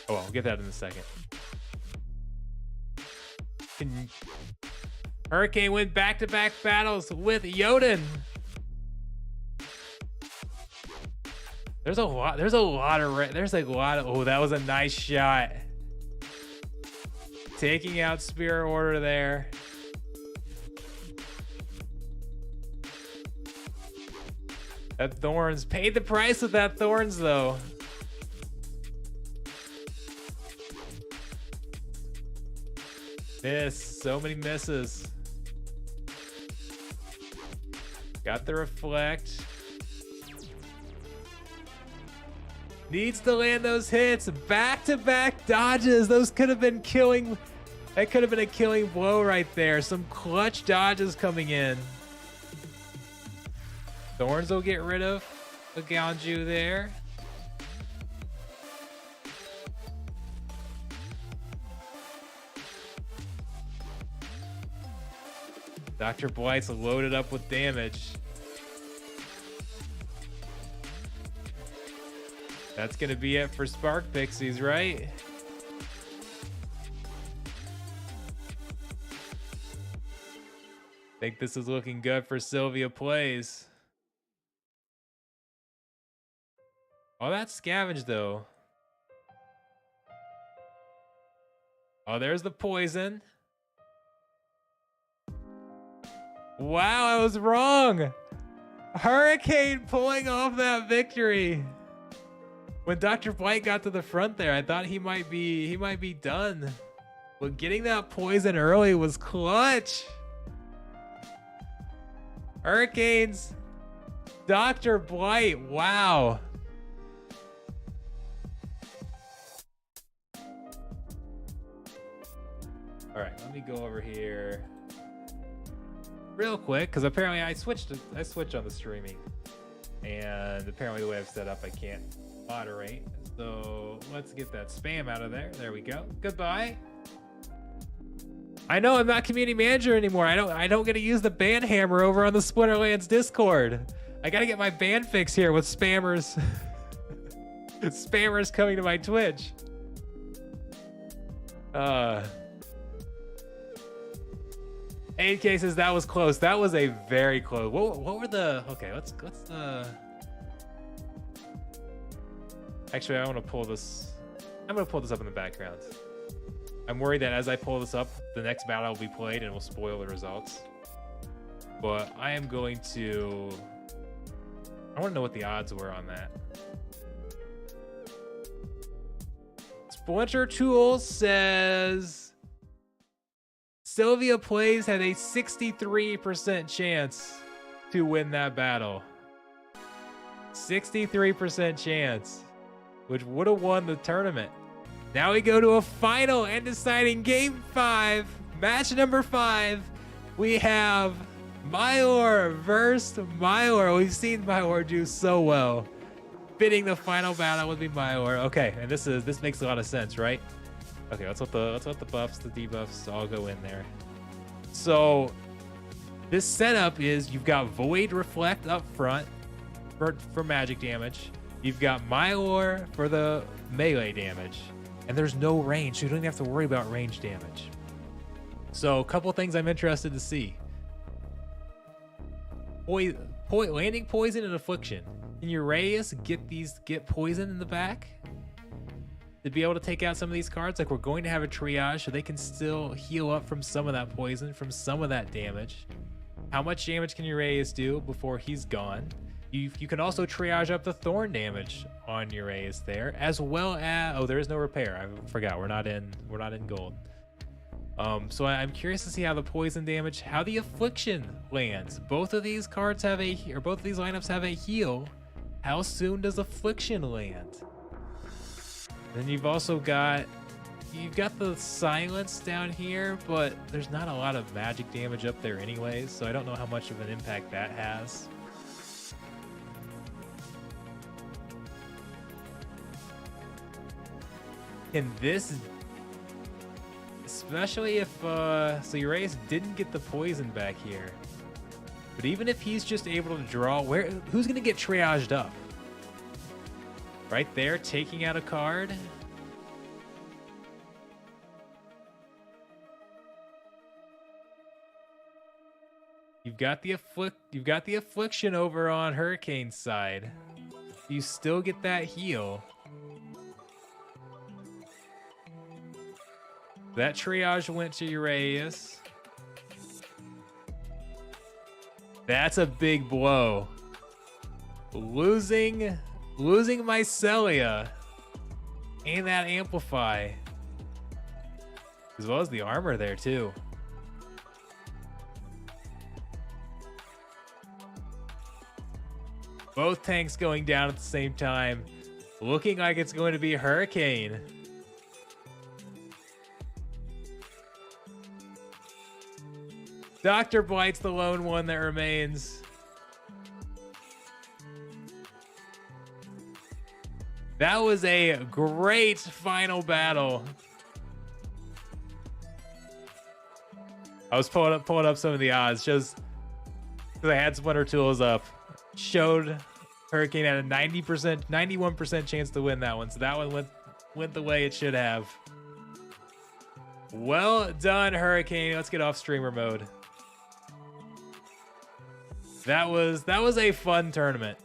S1: Oh, well, I'll get that in a second. Hurricane went back-to-back battles with Yoden. There's like a lot of, oh, that was a nice shot. Taking out Spirit Order there. That Thorns paid the price with that Thorns though. Miss. So many misses. Got the reflect. Needs to land those hits. Back-to-back dodges. Those could have been killing. That could have been a killing blow right there. Some clutch dodges coming in. Thorns will get rid of the Gaonju there. Dr. Blight's loaded up with damage. That's gonna be it for Spark Pixies, right? Think this is looking good for Sylvia Plays. Oh, that's Scavenge though. Oh, there's the poison. Wow, I was wrong. Hurricane pulling off that victory. When Dr. Blight got to the front there, I thought he might be done. But getting that poison early was clutch. Hurricanes, Dr. Blight, wow. All right, let me go over here real quick, because apparently I switched on the streaming, and apparently the way I've set up, I can't moderate. So let's get that spam out of there. There we go. Goodbye. I know I'm not community manager anymore. I don't get to use the ban hammer over on the Splinterlands Discord. I gotta get my ban fix here with spammers. Spammers coming to my Twitch. Eight cases, that was close. That was a very close. What were the? Okay, let's Actually, I want to pull this. I'm gonna pull this up in the background. I'm worried that as I pull this up, the next battle will be played and will spoil the results. But I am going to. I want to know what the odds were on that. Splinter Tools says Sylvia Plays had a 63% chance to win that battle. 63% chance, which would have won the tournament. Now we go to a final and deciding game 5, match number 5. We have Mylor versus Mylor. We've seen Mylor do so well. Fitting the final battle would be Mylor. Okay, and this makes a lot of sense, right? Okay, let's let the buffs, the debuffs all go in there. So this setup is you've got Void Reflect up front for magic damage. You've got Mylor for the melee damage. And there's no range, so you don't even have to worry about range damage. So a couple things I'm interested to see. Landing poison and affliction. Can Uraeus get poison in the back to be able to take out some of these cards? Like, we're going to have a triage, so they can still heal up from some of that poison, from some of that damage. How much damage can Uraeus do before he's gone? You can also triage up the thorn damage on Uraeus there, as well as there is no repair. I forgot we're not in gold. So I'm curious to see how the poison damage, how the affliction lands. Both of these cards have both of these lineups have a heal. How soon does affliction land? Then you've also got the silence down here, but there's not a lot of magic damage up there anyways, so I don't know how much of an impact that has. And this, especially if so Uraeus didn't get the poison back here, but even if he's just able to draw, who's gonna get triaged up? Right there, taking out a card. You've got the affliction over on Hurricane's side. You still get that heal. That triage went to Uraeus. That's a big blow. Losing Mycelia and that amplify. as well as the armor there too. Both tanks going down at the same time. Looking like it's going to be Hurricane. Dr. Blight's the lone one that remains. That was a great final battle. I was pulling up some of the odds just because I had Splinter Tools up. Showed Hurricane had a 91% chance to win that one. So that one went the way it should have. Well done, Hurricane. Let's get off streamer mode. That was a fun tournament.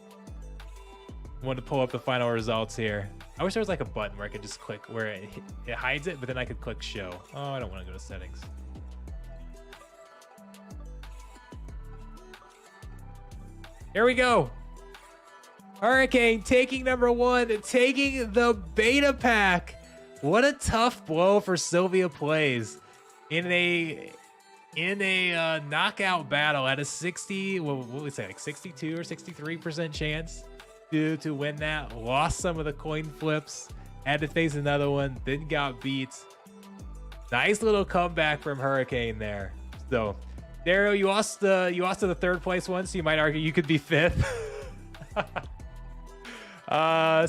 S1: I wanted to pull up the final results here. I wish there was like a button where I could just click where it hides it, but then I could click show. Oh, I don't want to go to settings. Here we go. Hurricane taking number 1, taking the beta pack. What a tough blow for Sylvia Plays in a knockout battle at a 60, what would we say, like 62 or 63% chance to win that. Lost some of the coin flips, had to face another one, then got beat. Nice little comeback from Hurricane there. So Daryl, you lost to the 3rd place one, so you might argue you could be 5th.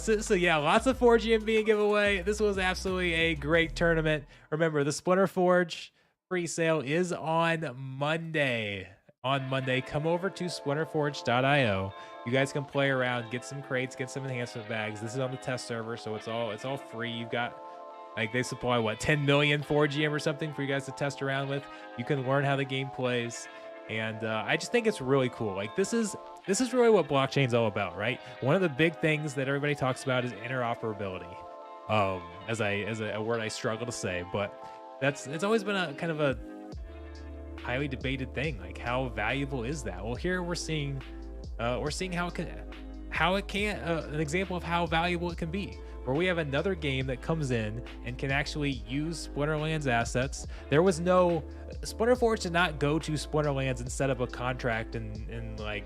S1: So yeah, lots of 4GM being given away. This was absolutely a great tournament. Remember, the Splinter Forge pre-sale is on Monday. Come over to splinterforge.io. You guys can play around, get some crates, get some enhancement bags. This is on the test server, so it's all free. You've got, like, they supply what, 10 million 4GM or something for you guys to test around with. You can learn how the game plays, and I just think it's really cool. Like, this is really what blockchain's all about, right? One of the big things that everybody talks about is interoperability. As a word I struggle to say, but it's always been a kind of a highly debated thing. Like, how valuable is that? Well, here we're seeing how it can an example of how valuable it can be, where we have another game that comes in and can actually use Splinterland's assets. There was no Splinter Forge did not go to Splinterlands and set up a contract and like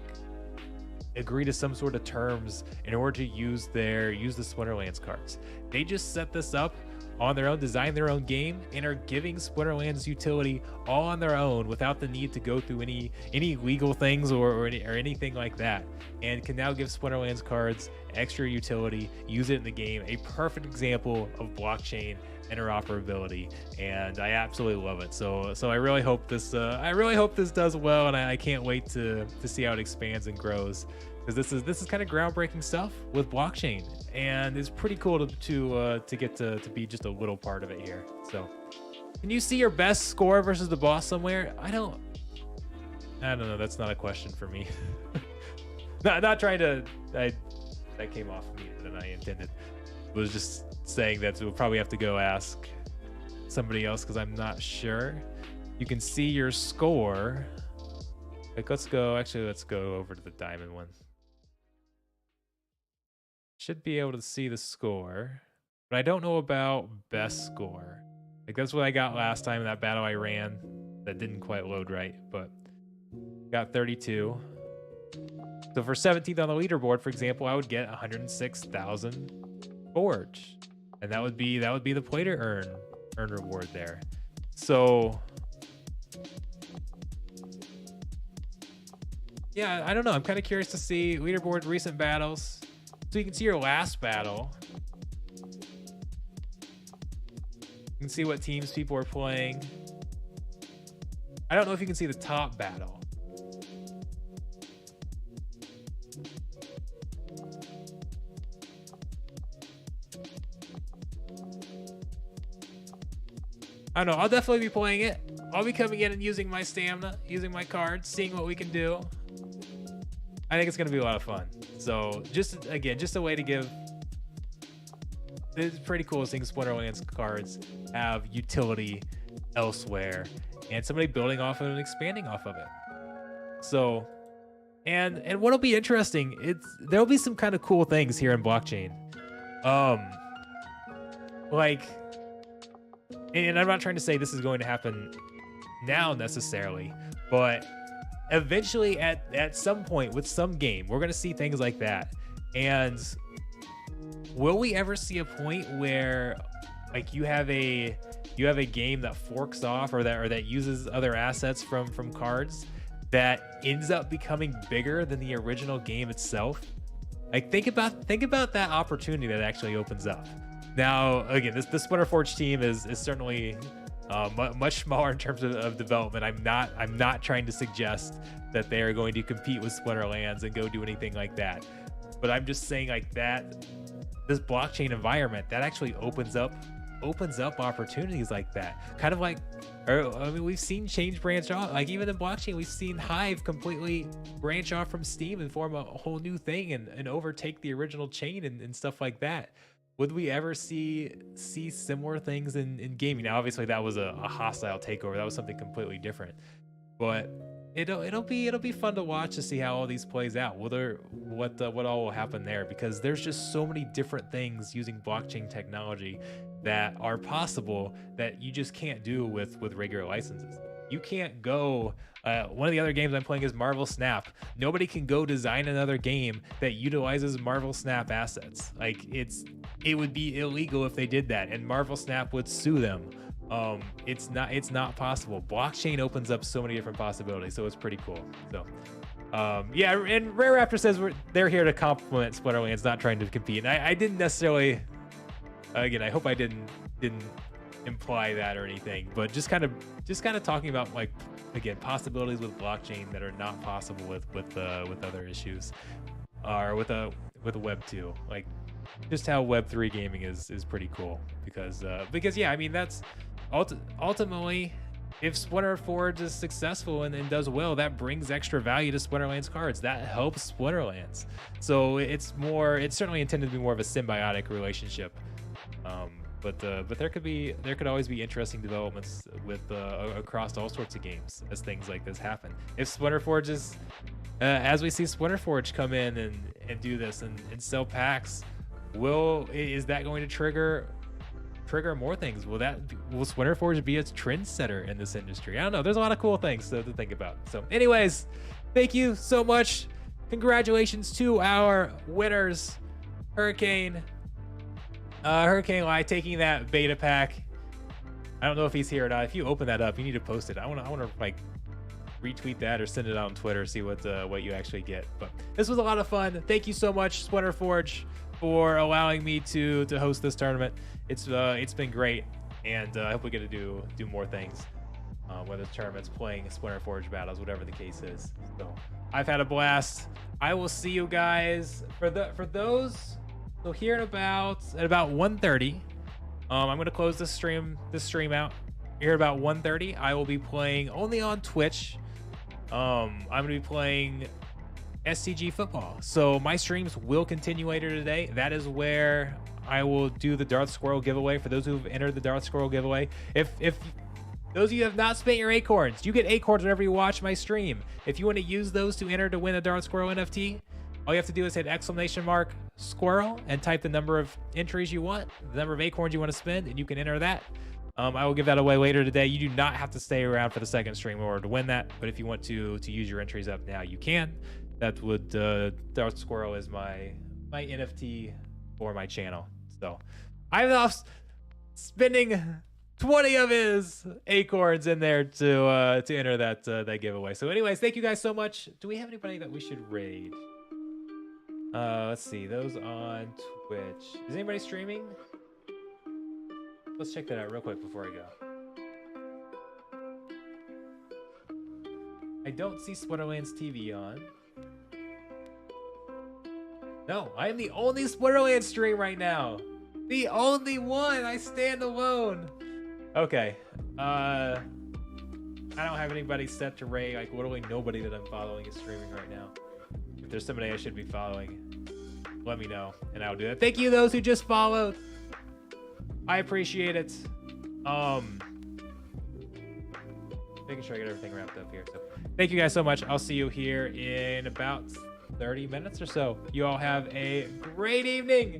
S1: agree to some sort of terms in order to use the Splinterlands cards. They just set this up on their own, design their own game, and are giving Splinterlands utility all on their own without the need to go through any legal things or anything like that, and can now give Splinterlands cards extra utility, use it in the game. A perfect example of blockchain interoperability, and I absolutely love it. So I really hope this does well, and I can't wait to see how it expands and grows, because this is kind of groundbreaking stuff with blockchain, and it's pretty cool to get to be just a little part of it here. So, can you see your best score versus the boss somewhere? I don't know. That's not a question for me. not trying to. That came off me than I intended. I was just saying that we'll probably have to go ask somebody else because I'm not sure. You can see your score. Like, let's go over to the diamond one. Should be able to see the score, but I don't know about best score. Like, that's what I got last time in that battle I ran that didn't quite load right, but got 32. So for 17th on the leaderboard, for example, I would get 106,000 forge, and that would be the play to earn reward there. So yeah, I don't know. I'm kind of curious to see leaderboard recent battles. So you can see your last battle. You can see what teams people are playing. I don't know if you can see the top battle. I don't know. I'll definitely be playing it. I'll be coming in and using my stamina, using my cards, seeing what we can do. I think it's going to be a lot of fun. So just a way to give. It's pretty cool seeing Splinterlands cards have utility elsewhere, and somebody building off of it and expanding off of it. So, and what'll be interesting, there'll be some kind of cool things here in blockchain. Like, and I'm not trying to say this is going to happen now necessarily, but eventually at some point with some game, we're going to see things like that. And will we ever see a point where like you have a game that forks off or that uses other assets from cards that ends up becoming bigger than the original game itself? Like think about that opportunity that actually opens up. Now again, the Splinter Forge team is certainly much smaller in terms of development. I'm not trying to suggest that they are going to compete with Splinterlands and go do anything like that. But I'm just saying like that this blockchain environment that actually opens up opportunities like that. Kind of like, I mean, we've seen Change branch off. Like even in blockchain, we've seen Hive completely branch off from Steam and form a whole new thing and overtake the original chain and stuff like that. Would we ever see similar things in gaming? Now, obviously, that was a hostile takeover. That was something completely different. But it'll be fun to watch to see how all these plays out. What all will happen there? Because there's just so many different things using blockchain technology that are possible that you just can't do with regular licenses. You can't go. One of the other games I'm playing is Marvel Snap. Nobody can go design another game that utilizes Marvel Snap assets. Like it would be illegal if they did that, and Marvel Snap would sue them. It's not possible. Blockchain opens up so many different possibilities, so it's pretty cool. So yeah, and Rare Raptor says they're here to compliment Splinterlands, not trying to compete. And I didn't necessarily. Again, I hope I didn't imply that or anything, but just kind of talking about like again possibilities with blockchain that are not possible with other issues, or with Web 2. Like just how Web 3 gaming is pretty cool because yeah, I mean that's ultimately if Splinter Forge is successful and does well, that brings extra value to Splinterlands cards. That helps Splinterlands. So it's certainly intended to be more of a symbiotic relationship. But there could always be interesting developments with across all sorts of games as things like this happen. If Splinter Forge is, as we see Splinter Forge come in and do this and sell packs, is that going to trigger more things? Will Splinter Forge be a trendsetter in this industry? I don't know. There's a lot of cool things to think about. So anyways, thank you so much. Congratulations to our winners, Hurricane Lie taking that beta pack. I don't know if he's here or not. If you open that up, you need to post it. I want to like retweet that or send it out on Twitter, see what you actually get. But this was a lot of fun. Thank you so much, Splinter Forge, for allowing me to host this tournament. It's been great, and I hope we get to do more things, whether it's tournaments, playing Splinter Forge battles, whatever the case is. So I've had a blast. I will see you guys for those. So here at about 1:30, I'm gonna close this stream out. Here at about 1:30, I will be playing only on Twitch. I'm gonna be playing SCG football. So my streams will continue later today. That is where I will do the Darth Squirrel giveaway for those who've entered the Darth Squirrel giveaway. If those of you who have not spent your acorns, you get acorns whenever you watch my stream. If you want to use those to enter to win a Darth Squirrel NFT, all you have to do is hit !squirrel and type the number of entries you want, the number of acorns you want to spend, and you can enter that. I will give that away later today. You do not have to stay around for the second stream in order to win that, but if you want to use your entries up now, you can. That would Darth Squirrel is my NFT for my channel. So I'm off spending 20 of his acorns in there to enter that giveaway. So anyways, thank you guys so much. Do we have anybody that we should raid? Let's see, those on Twitch. Is anybody streaming? Let's check that out real quick before I go. I don't see Splinterlands TV on. No, I am the only Splinterlands stream right now. The only one. I stand alone. Okay. I don't have anybody set to raid. Like literally nobody that I'm following is streaming right now. If there's somebody I should be following, let me know and I'll do that. Thank you those who just followed. I appreciate it. Making sure I get everything wrapped up here. So thank you guys so much. I'll see you here in about 30 minutes or so. You all have a great evening.